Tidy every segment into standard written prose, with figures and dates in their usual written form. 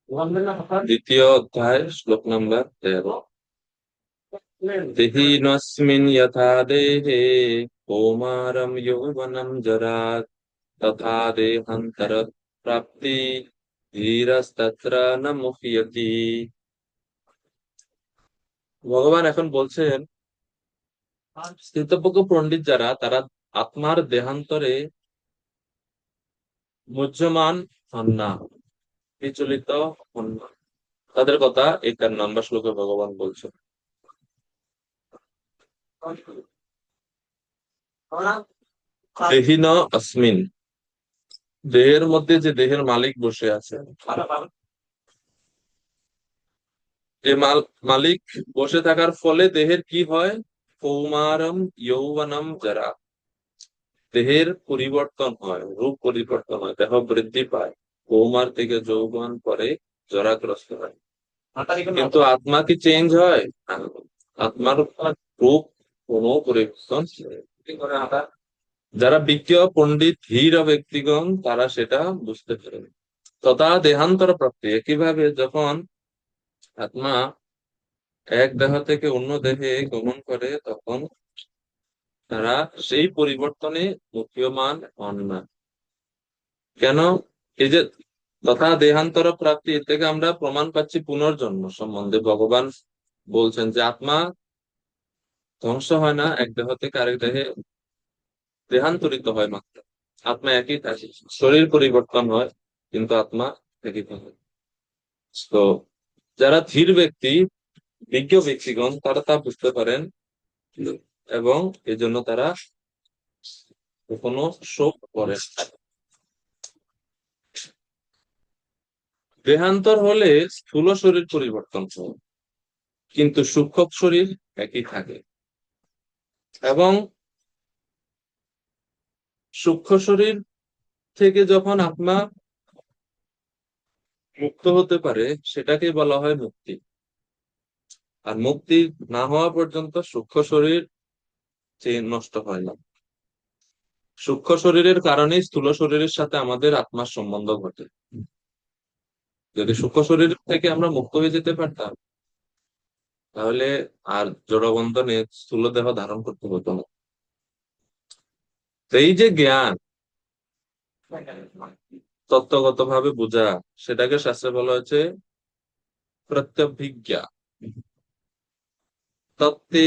দ্বিতীয় অধ্যায় শ্লোক নাম্বার 13। দেহিনস্মিন যথা দেহে কৌমারম যৌবনম জরা তথা দেহান্তর প্রাপ্তি ধীরস্তত্র ন মুহ্যতি। ভগবান এখন বলছেন, স্থিতপ্রজ্ঞ পণ্ডিত যারা, তারা আত্মার দেহান্তরে মুহ্যমান হন না, বিচলিত হন না। তাদের কথা এই 4 নম্বর শ্লোকে ভগবান বলছেন। দেহিন অস্মিন, দেহের মধ্যে যে দেহের মালিক বসে আছে, যে মালিক বসে থাকার ফলে দেহের কি হয়? কৌমারম যৌবনম যারা, দেহের পরিবর্তন হয়, রূপ পরিবর্তন হয়, দেহ বৃদ্ধি পায়, কৌমার থেকে যৌবন পরে জরাগ্রস্ত হয়। কিন্তু আত্মা কি চেঞ্জ হয় না? আত্মার রূপ কোনো পরিবর্তন নেই। যারা বিজ্ঞ পণ্ডিত ধীর ব্যক্তিগণ তারা সেটা বুঝতে পারে। তথা দেহান্তর প্রাপ্তি, একইভাবে যখন আত্মা এক দেহ থেকে অন্য দেহে গমন করে তখন তারা সেই পরিবর্তনে মুহ্যমান হন না। কেন? এই যে তথা দেহান্তর প্রাপ্তি, এর থেকে আমরা প্রমাণ পাচ্ছি পুনর্জন্ম সম্বন্ধে। ভগবান বলছেন যে আত্মা ধ্বংস হয় না, এক দেহ থেকে আরেক দেহে দেহান্তরিত হয় মাত্র। আত্মা একই থাকে, শরীর পরিবর্তন হয় কিন্তু আত্মা একই থাকে। তো যারা ধীর ব্যক্তি, বিজ্ঞ ব্যক্তিগণ, তারা তা বুঝতে পারেন এবং এই জন্য তারা কখনো শোক করে না। দেহান্তর হলে স্থূল শরীর পরিবর্তন হয় কিন্তু সূক্ষ্ম শরীর একই থাকে। এবং সূক্ষ্ম শরীর থেকে যখন আত্মা মুক্ত হতে পারে সেটাকে বলা হয় মুক্তি। আর মুক্তি না হওয়া পর্যন্ত সূক্ষ্ম শরীর নষ্ট হয় না। সূক্ষ্ম শরীরের কারণেই স্থূল শরীরের সাথে আমাদের আত্মার সম্বন্ধ ঘটে। যদি সূক্ষ্ম শরীর থেকে আমরা মুক্ত হয়ে যেতে পারতাম তাহলে আর জড়বন্ধনে স্থূল দেহ ধারণ করতে হতো না। তো এই যে জ্ঞান, তত্ত্বগত ভাবে বোঝা, সেটাকে শাস্ত্রে বলা হয়েছে প্রত্যভিজ্ঞা। তত্ত্বে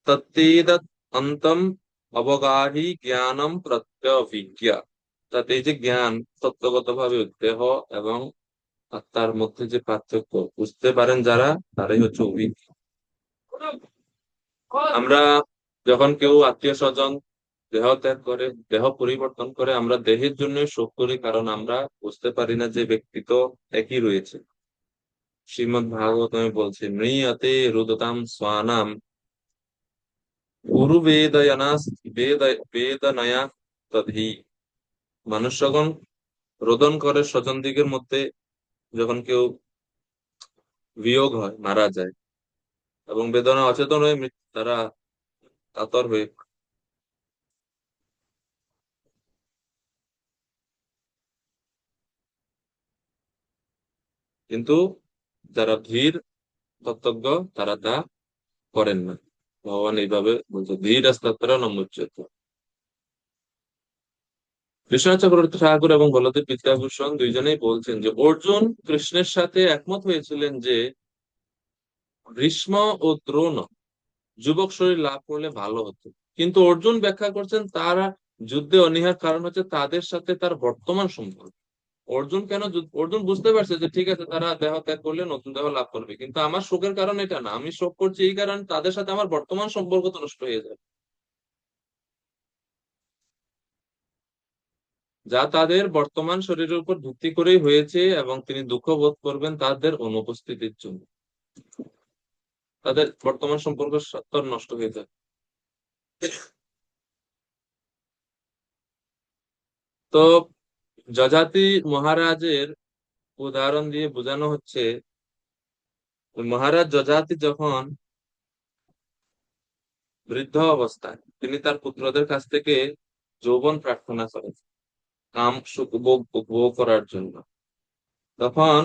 তত্ত্বেদৎ অন্তম অবগাহি জ্ঞানম প্রত্যভিজ্ঞা। তাতে এই যে জ্ঞান, তত্ত্বগত ভাবে দেহ এবং আত্মার মধ্যে যে পার্থক্য বুঝতে পারেন যারা, তারাই হচ্ছে অভিজ্ঞ। আমরা যখন কেউ আত্মীয় স্বজন দেহ ত্যাগ করে, দেহ পরিবর্তন করে, আমরা দেহের জন্য শোক করি, কারণ আমরা বুঝতে পারি না যে ব্যক্তি তো একই রয়েছে। শ্রীমদ্ ভাগবতমে বলছে, মৃয়তে রুদতাম স্বানাম গুরু বেদয়নাস বেদনয়া তদ্হি। মানুষগণ রোদন করে স্বজন দিগের মধ্যে যখন কেউ বিয়োগ হয়, মারা যায়, এবং বেদনা অচেতন হয়ে তারা কাতর হয়ে। কিন্তু যারা ধীর তত্ত্বজ্ঞ তারা তা করেন না। ভগবান এইভাবে বলছে, ধীর রাস্তাত্রা নমুচ্যত। কৃষ্ণাচার্য চক্রবর্তী ঠাকুর এবং বলদেব বিদ্যাভূষণ দুইজনেই বলছেন যে অর্জুন কৃষ্ণের সাথে একমত হয়েছিলেন যে ভীষ্ম ও দ্রোণ যুবক শরীর লাভ করলে ভালো হতো। কিন্তু অর্জুন ব্যাখ্যা করছেন তারা যুদ্ধে অনীহার কারণ হচ্ছে তাদের সাথে তার বর্তমান সম্পর্ক। অর্জুন কেন অর্জুন বুঝতে পারছে যে ঠিক আছে তারা দেহ ত্যাগ করলে নতুন দেহ লাভ করবে, কিন্তু আমার শোকের কারণ এটা না, আমি শোক করছি এই কারণ তাদের সাথে আমার বর্তমান সম্পর্ক তো নষ্ট হয়ে যাবে, যা তাদের বর্তমান শরীরের উপর ভিত্তি করেই হয়েছে, এবং তিনি দুঃখ বোধ করবেন তাদের অনুপস্থিতির জন্য। তাদের বর্তমান সম্পর্ক সত্তর নষ্ট হয়ে যায়। তো যযাতি মহারাজের উদাহরণ দিয়ে বোঝানো হচ্ছে, মহারাজ যযাতি যখন বৃদ্ধ অবস্থায় তিনি তার পুত্রদের কাছ থেকে যৌবন প্রার্থনা করেন কাম সুখ ভোগ উপভোগ করার জন্য। তখন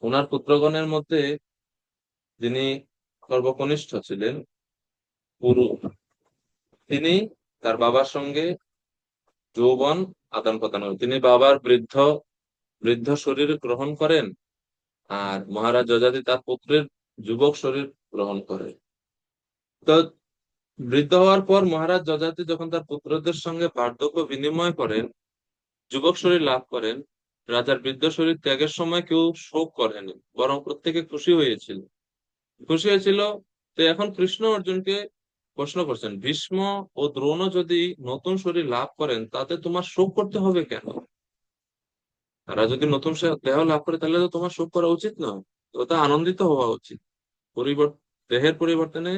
ওনার পুত্রগণের মধ্যে যিনি সর্বকনিষ্ঠ ছিলেন পুরু, তিনি তার বাবার সঙ্গে যৌবন আদান প্রদান করেন। তিনি বাবার বৃদ্ধ বৃদ্ধ শরীর গ্রহণ করেন, আর মহারাজ যযাতি তার পুত্রের যুবক শরীর গ্রহণ করেন। তো বৃদ্ধ হওয়ার পর মহারাজ যযাতি যখন তার পুত্রদের সঙ্গে বার্ধক্য বিনিময় করেন, যুবক শরীর লাভ করেন, রাজার বৃদ্ধ শরীর ত্যাগের সময় কেউ শোক করেনি, বরং প্রত্যেকে খুশি হয়েছিল। তো এখন কৃষ্ণ অর্জুনকে প্রশ্ন করছেন, ভীষ্ম ও দ্রোণ যদি নতুন শরীর লাভ করেন তাতে তোমার শোক করতে হবে কেন? তারা যদি নতুন দেহ লাভ করে তাহলে তো তোমার শোক করা উচিত নয়, তো তা আনন্দিত হওয়া উচিত। দেহের পরিবর্তনে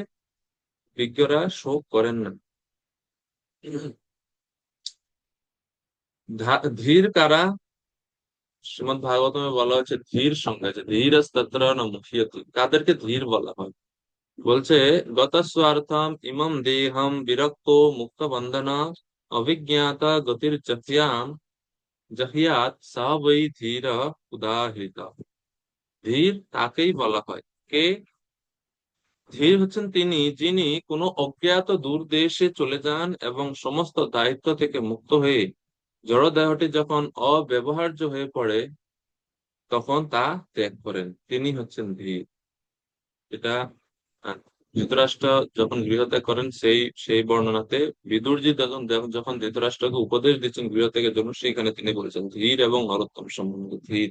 বিজ্ঞরা শোক করেন না। ধীর কারা? শ্রীমদ ভাগবতমে বলা হয়েছে ধীর সংজ্ঞা, যে ধীর তত্র না মুখ্যতি, কাদেরকে ধীর বলা হয়? বলছে, গতস্বার্থম ইমম দেহম বিরক্ত মুক্ত বন্ধন অভিজ্ঞাতা গতির জহ্যাম জহিয়াত সা বৈ ধীর উদাহৃত। ধীর তাকেই বলা হয়। কে ধীর? হচ্ছেন তিনি যিনি কোনো অজ্ঞাত দূর দেশে চলে যান এবং সমস্ত দায়িত্ব থেকে মুক্ত হয়ে জড় দেহটি যখন অব্যবহার্য হয়ে পড়ে তখন তা ত্যাগ করেন, তিনি হচ্ছেন ধীর। এটা আহ, ধৃতরাষ্ট্র যখন গৃহত্যাগ করেন সেই সেই বর্ণনাতে বিদুরজি যখন যখন ধৃতরাষ্ট্রকে উপদেশ দিচ্ছেন গৃহত্যাগের জন্য, সেখানে তিনি বলেছেন ধীর এবং নরোত্তম সম্বন্ধে ধীর।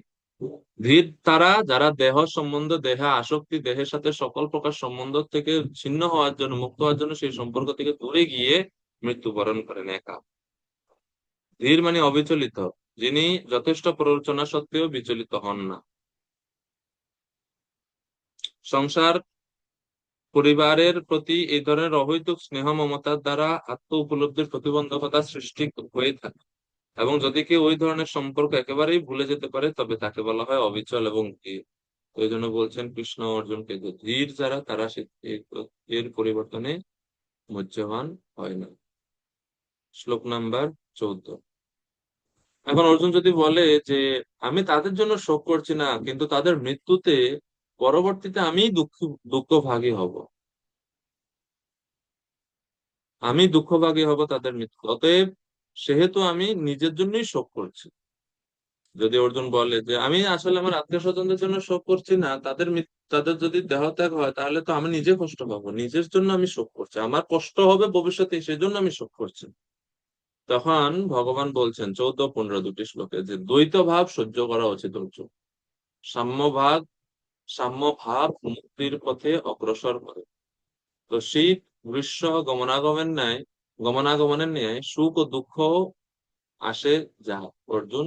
ধীর তারা যারা দেহ সম্বন্ধ, দেহে আসক্তি, দেহের সাথে সকল প্রকার সম্বন্ধ থেকে ছিন্ন হওয়ার জন্য, মুক্ত হওয়ার জন্য সেই সম্পর্ক থেকে দূরে গিয়ে মৃত্যুবরণ করেন একা। ধীর মানে অবিচলিত, যিনি যথেষ্ট প্ররোচনা সত্ত্বেও বিচলিত হন না। সংসার পরিবারের প্রতি এই ধরনের অহৈতুক স্নেহ মমতার দ্বারা আত্ম উপলব্ধির প্রতিবন্ধকতা সৃষ্টি হয়ে থাকে, এবং যদি কেউ ওই ধরনের সম্পর্ক একেবারেই ভুলে যেতে পারে তবে তাকে বলা হয় অবিচল এবং ধীর। তো এই জন্য বলছেন কৃষ্ণ অর্জুনকে যে ধীর যারা তারা এর পরিবর্তনে মূর্যবান হয় না। শ্লোক নাম্বার 14। এখন অর্জুন যদি বলে যে আমি তাদের জন্য শোক করছি না, কিন্তু তাদের মৃত্যুতে পরবর্তীতে আমি দুঃখভাগী হব, আমি দুঃখভাগী হব তাদের মৃত্যু, অতএব সেহেতু আমি নিজের জন্যই শোক করছি। যদি অর্জুন বলে যে আমি আসলে আমার আত্মীয় স্বজনদের জন্য শোক করছি না, তাদের যদি দেহত্যাগ হয় তাহলে তো আমি নিজে কষ্ট পাবো, নিজের জন্য আমি শোক করছি, আমার কষ্ট হবে ভবিষ্যতে সেই জন্য আমি শোক করছি। তখন ভগবান বলছেন 14-15 দুটি শ্লোকে যে দ্বৈত ভাব সহ্য করা উচিত অর্জুন। সাম্য ভাব সাম্য ভাব মুক্তির পথে অগ্রসর করে। তো শীত গ্রীষ্ম গমনাগমনের ন্যায় সুখ ও দুঃখ আসে যা। অর্জুন,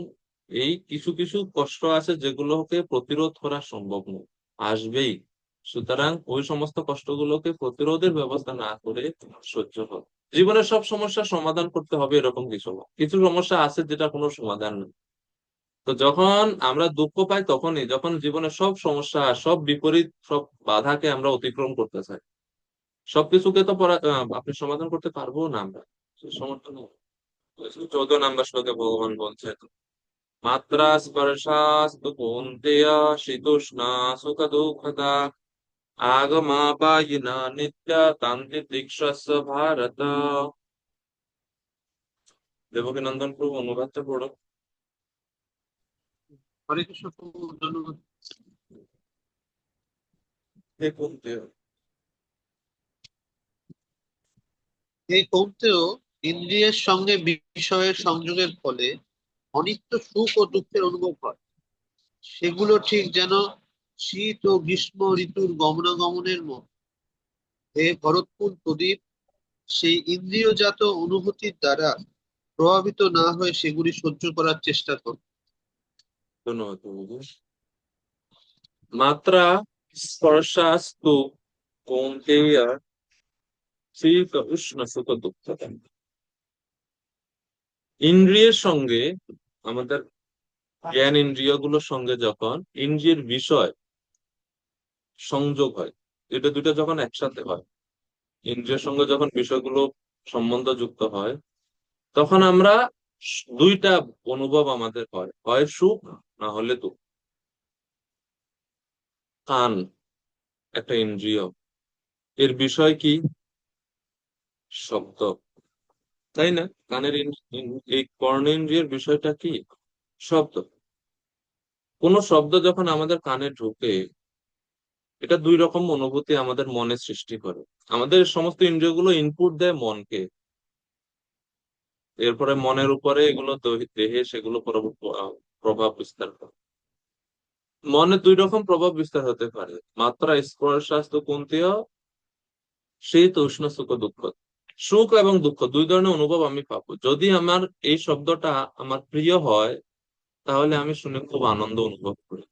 এই কিছু কিছু কষ্ট আছে যেগুলোকে প্রতিরোধ করা সম্ভব নয়, আসবেই। সুতরাং ওই সমস্ত কষ্টগুলোকে প্রতিরোধের ব্যবস্থা না করে সহ্য কর। জীবনের সব সমস্যার সমাধান করতে হবে এরকম কিছু না, কিছু সমস্যা আছে যেটা কোনো সমাধান নেই। তো যখন আমরা দুঃখ পাই তখনই, যখন জীবনের সব সমস্যা, সব বিপরীত, সব বাধাকে আমরা অতিক্রম করতে চাই। সবকিছুকে তো আপনি সমাধান করতে পারবো না আমরা, সে সমর্থ নেই। 14 নম্বর শ্লোকে ভগবান বলছেন, মাত্রা স্পর্শাস্তু কৌন্তেয় শীতোষ্ণা সুখ দুঃখদা আগমাপায়িনা নিত্য তান্তি দীক্ষস্ব ভারত। দেবকী নন্দন প্রভু অনুবাদটা পড়ো। হরে কৃষ্ণ প্রভু, ধন্যবাদ। হে কৌন্তেয়, এই কৌন্তেয়, ইন্দ্রিয়ের সঙ্গে বিষয়ের সংযোগের ফলে অনিত্য সুখ ও দুঃখের অনুভব হয়। সেগুলো ঠিক যেন শীত ও গ্রীষ্ম ঋতুর গমনাগমনের মতো। হে ভরতকুল প্রদীপ, সেই ইন্দ্রিয়জাত অনুভূতির দ্বারা প্রভাবিত না হয়ে সেগুলি সহ্য করার চেষ্টা কর। ধন্যবাদ প্রভু। মাত্রা স্পর্শাস্তু কৌন্তেয় শীত উষ্ণ সুখ দুঃখদা। ইন্দ্রিয়ের সঙ্গে, আমাদের জ্ঞান ইন্দ্রিয়গুলোর সঙ্গে যখন ইন্দ্রিয়ের বিষয় সংযোগ হয়, এটা দুটো যখন একসাথে হয়, ইন্দ্রিয়ের সঙ্গে যখন বিষয়গুলো সম্বন্ধ যুক্ত হয়, তখন আমরা দুইটা অনুভব আমাদের হয়, হয় সুখ না হলে দুঃখ। কান একটা ইন্দ্রিয়, এর বিষয় কি? শব্দ, তাই না? কানের এই কর্ণেন্দ্রিয়ের বিষয়টা কি? শব্দ। কোন শব্দ যখন আমাদের কানে ঢোকে, এটা দুই রকম অনুভূতি আমাদের মনে সৃষ্টি করে। আমাদের সমস্ত ইন্দ্রিয়গুলো ইনপুট দেয় মনকে, এরপরে মনের উপরে এগুলো দেহে সেগুলো প্রভাব বিস্তার করে। মনে দুই রকম প্রভাব বিস্তার হতে পারে, মাত্রা স্পর্শাস্ত কুন্তীয় শীত উষ্ণ সুখ দুঃখ। সুখ এবং দুঃখ দুই ধরনের অনুভব আমি পাবো। যদি আমার এই শব্দটা আমার প্রিয় হয়, তাহলে আমি শুনে খুব আনন্দ অনুভব করি।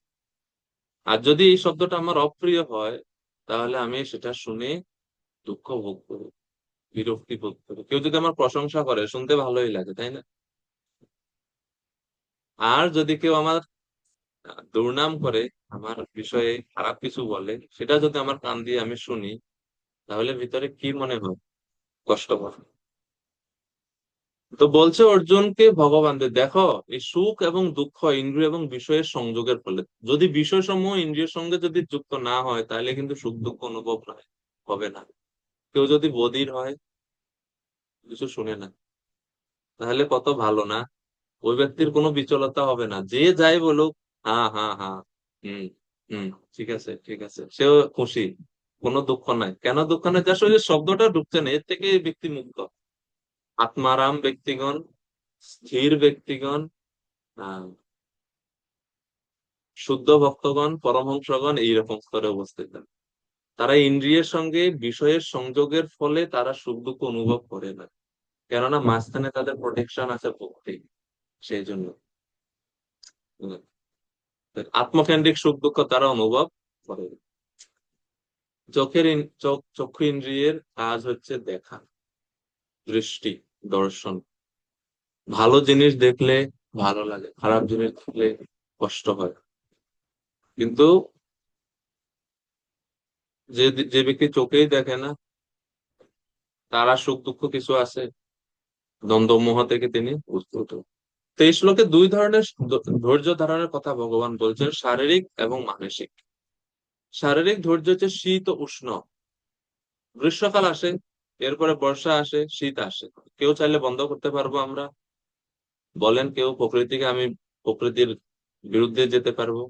আর যদি এই শব্দটা আমার অপ্রিয় হয়, তাহলে আমি সেটা শুনে দুঃখ ভোগ করি, বিরক্তি বোধ করি। কেউ যদি আমার প্রশংসা করে, শুনতে ভালোই লাগে, তাই না? আর যদি কেউ আমার দুর্নাম করে, আমার বিষয়ে খারাপ কিছু বলে, সেটা যদি আমার কান দিয়ে আমি শুনি, তাহলে ভিতরে কি মনে হয়? কষ্ট হয়। তো বলছে অর্জুনকে ভগবানদের, দেখো, এই সুখ এবং দুঃখ ইন্দ্রিয় এবং বিষয়ের সংযোগের ফলে। যদি বিষয় সমূহ ইন্দ্রিয়ের সঙ্গে যদি যুক্ত না হয়, তাহলে কিন্তু সুখ দুঃখ অনুভব নয়, হবে না। কেউ যদি বধির হয়, কিছু শুনে না, তাহলে কত ভালো না? ওই ব্যক্তির কোনো বিচলতা হবে না, যে যাই বলুক, হ্যাঁ হ্যাঁ হ্যাঁ, হম হম, ঠিক আছে ঠিক আছে, সেও খুশি। কোনো দুঃখ নাই। কেন দুঃখ নাই? যার সঙ্গে শব্দটা ঢুকছে না, এর থেকে এই ব্যক্তি মুক্ত। আত্মারাম ব্যক্তিগণ, স্থির ব্যক্তিগণ, আহ শুদ্ধ ভক্তগণ, পরমহংসগণ এইরকম স্তরে অবস্থিত। তারা ইন্দ্রিয়ের সঙ্গে বিষয়ের সংযোগের ফলে তারা সুখ দুঃখ অনুভব করে না, কেননা মাঝখানে তাদের প্রোটেকশন আছে ভক্তি, সেই জন্য। হুম। আত্মকেন্দ্রিক সুখ দুঃখ তারা অনুভব করে। চক্ষু ইন্দ্রিয়ের কাজ হচ্ছে দেখা, দৃষ্টি, দর্শন। ভালো জিনিস দেখলে ভালো লাগে, খারাপ জিনিস দেখলে কষ্ট হয়। কিন্তু যে যে ব্যক্তি চোখেই দেখে না, তারা সুখ দুঃখ কিছু আছে, দ্বন্দ্ব মোহ থেকে তিনি উদ্ভূত। তো এই শ্লোকে দুই ধরনের ধৈর্য ধারণের কথা ভগবান বলছেন, শারীরিক এবং মানসিক। শারীরিক ধৈর্য হচ্ছে শীত ও উষ্ণ। গ্রীষ্মকাল আসে, এরপরে বর্ষা আসে, শীত আসে। কেউ চাইলে বন্ধ করতে পারবো আমরা? বলেন কেউ প্রকৃতিকে আমি প্রকৃতির বিরুদ্ধে যেতে পারবো?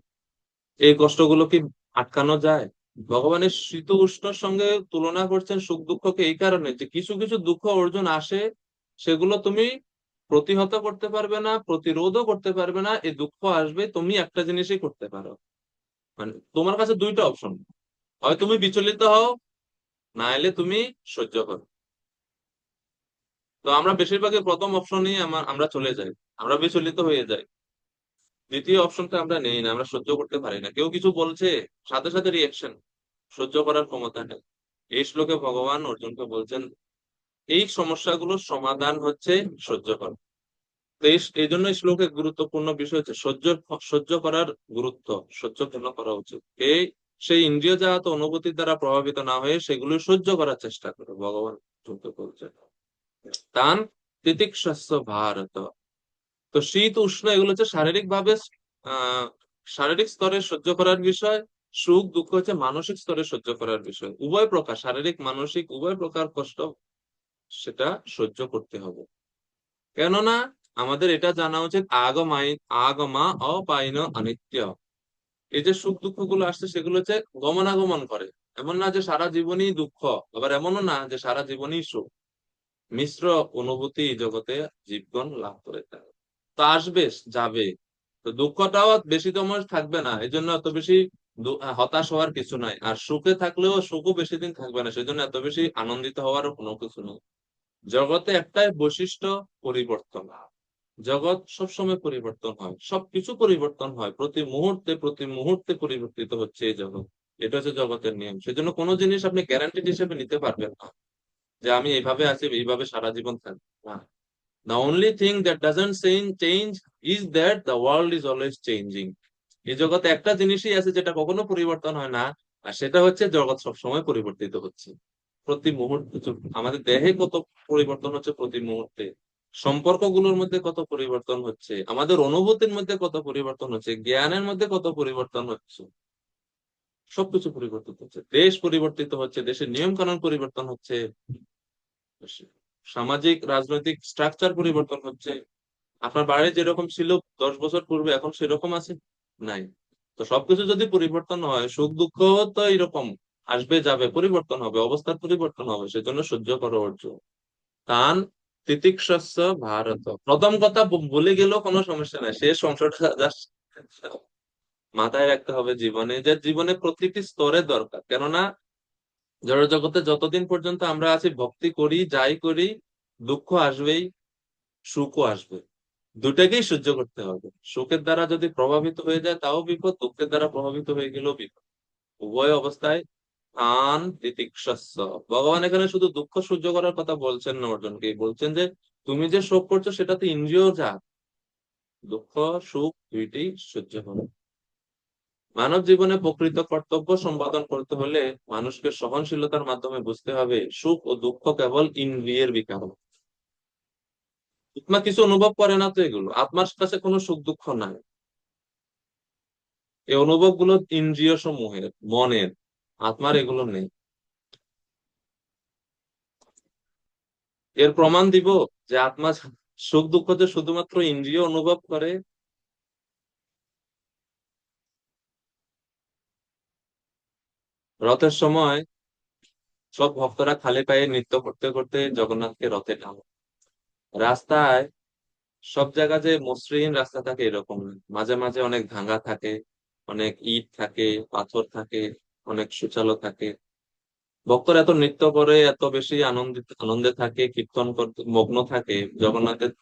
এই কষ্টগুলো কি আটকানো যায়? ভগবানের শীত উষ্ণর সঙ্গে তুলনা করছেন সুখ দুঃখকে এই কারণে যে কিছু কিছু দুঃখ অর্জুন আসে, সেগুলো তুমি প্রতিহত করতে পারবে না, প্রতিরোধও করতে পারবে না। এই দুঃখ আসবে, তুমি একটা জিনিসই করতে পারো, মানে তোমার কাছে দুইটা অপশন, হয় তুমি বিচলিত হও, না এলে তুমি সহ্য করো। তো আমরা বেশিরভাগই প্রথম অপশনই আমরা চলে যাই, আমরা বিচলিত হয়ে যাই। দ্বিতীয় অপশনটা আমরা নেই না, আমরা সহ্য করতে পারি না। কেউ কিছু বলছে, সাথে সাথে রিয়েকশন, সহ্য করার ক্ষমতা নেই। এই শ্লোকে ভগবান অর্জুনকে বলছেন, এই সমস্যাগুলোর সমাধান হচ্ছে সহ্য করা। তো এই জন্য এই শ্লোকের গুরুত্বপূর্ণ বিষয় হচ্ছে সহ্য করার গুরুত্ব। সহ্য কেন করা উচিত? এই সেই ইন্দ্রিয় জাত অনুভূতির দ্বারা প্রভাবিত না হয়ে সেগুলো সহ্য করার চেষ্টা করে, ভগবান অর্জুনকে বলছেন। তান তিতিক্ষস্য ভারত। তো শীত উষ্ণ এগুলো হচ্ছে শারীরিক ভাবে, আহ শারীরিক স্তরে সহ্য করার বিষয়। সুখ দুঃখ হচ্ছে মানসিক স্তরে সহ্য করার বিষয়। উভয় প্রকার, শারীরিক মানসিক উভয় প্রকার কষ্ট, সেটা সহ্য করতে হবে। কেননা আমাদের এটা জানা উচিত, আগমা অপাইন অনিত্য। এই যে সুখ দুঃখ গুলো আসছে, সেগুলো হচ্ছে গমনাগমন করে। এমন না যে সারা জীবনই দুঃখ, আবার এমনও না যে সারা জীবনই সুখ। মিশ্র অনুভূতি এই জগতে জীবগণ লাভ করে থাকে। তো আসবে, যাবে। তো দুঃখটাও বেশি সময় থাকবে না, এই জন্য এত বেশি হতাশ হওয়ার কিছু নাই। আর সুখে থাকলেও সুখও বেশি দিন থাকবে না, সেজন্য এত বেশি আনন্দিত হওয়ারও কোনো কিছু নেই। জগতে একটাই বৈশিষ্ট্য, পরিবর্তন। জগৎ সবসময় পরিবর্তন হয়, সবকিছু পরিবর্তন হয়, প্রতি মুহূর্তে প্রতি মুহূর্তে পরিবর্তিত হচ্ছে এই জগৎ। এটা হচ্ছে জগতের নিয়ম। সেজন্য কোনো জিনিস আপনি গ্যারান্টেড হিসেবে নিতে পারবেন না যে আমি এইভাবে আছি, এইভাবে সারা জীবন থাকবো না। The only thing that doesn't change is that the world is always changing. এই জগতে একটা জিনিসই আছে যেটা কখনো পরিবর্তন হয় না, আর সেটা হচ্ছে জগৎ সবসময় পরিবর্তিত হচ্ছে প্রতি মুহূর্তে। আমাদের দেহে কত পরিবর্তন হচ্ছে প্রতি মুহূর্তে, সম্পর্কগুলোর মধ্যে কত পরিবর্তন হচ্ছে, আমাদের অনুভূতির মধ্যে কত পরিবর্তন হচ্ছে, জ্ঞানের মধ্যে কত পরিবর্তন হচ্ছে। সবকিছু পরিবর্তিত হচ্ছে, দেশ পরিবর্তিত হচ্ছে, দেশের নিয়ম কানুন পরিবর্তন হচ্ছে, সামাজিক রাজনৈতিক স্ট্রাকচার পরিবর্তন হচ্ছে। আপনার বাড়ি যেরকম ছিল 10 বছর পূর্বে এখন সেরকম আছে? নাই। তো সবকিছু যদি পরিবর্তন হয়, সুখ দুঃখ তো এরকম আসবে যাবে, পরিবর্তন হবে, অবস্থার পরিবর্তন হবে, সেজন্য সহ্য করো অর্জুন। তান তিতিক্ষস্য ভারত, প্রথম কথা বলে গেলেও কোনো সমস্যা নাই, শেষ অংশটা just মাথায় রাখতে হবে জীবনে, যে জীবনে প্রতিটি স্তরে দরকার। কেননা জড় জগতে যতদিন পর্যন্ত আমরা আছি, ভক্তি করি যাই করি, দুঃখ আসবেই, সুখও আসবে, দুটাকেই সহ্য করতে হবে। সুখের দ্বারা যদি প্রভাবিত হয়ে যায় তাও বিপদ, দুঃখের দ্বারা প্রভাবিত হয়ে গেলেও বিপদ, উভয় অবস্থায় আন তিতিক্ষস্য। ভগবান এখানে শুধু দুঃখ সহ্য করার কথা বলছেন না অর্জুনকে, বলছেন যে তুমি যে শোক করছো সেটাতে ইন্দ্রিয় যা, দুঃখ সুখ দুইটাই সহ্য করো। মানব জীবনে প্রকৃত কর্তব্য সম্পাদন করতে হলে মানুষকে সহনশীলতার মাধ্যমে বুঝতে হবে সুখ ও দুঃখ কেবল ইন্দ্রিয়ের বিকার। আত্মা কিছু অনুভব করে না তো, এগুলো আত্মার কাছে কোনো সুখ দুঃখ নাই। এই অনুভব গুলো ইন্দ্রিয় সমূহের, মনের, আত্মার এগুলো নেই। এর প্রমাণ দিব যে আত্মা সুখ দুঃখ যে শুধুমাত্র ইন্দ্রিয় অনুভব করে। রথের সময় সব ভক্তরা খালি পায়ে নৃত্য করতে করতে জগন্নাথকে রথে টানে। রাস্তায় সব জায়গা যে মসৃণ রাস্তা থাকে এরকম না, মাঝে মাঝে অনেক ভাঙা থাকে, অনেক ইট থাকে, পাথর থাকে, অনেক সূচালো থাকে। ভক্তরা এত নৃত্য করে, এত বেশি আনন্দে থাকে, কীর্তন করতে মগ্ন থাকে, জগন্নাথের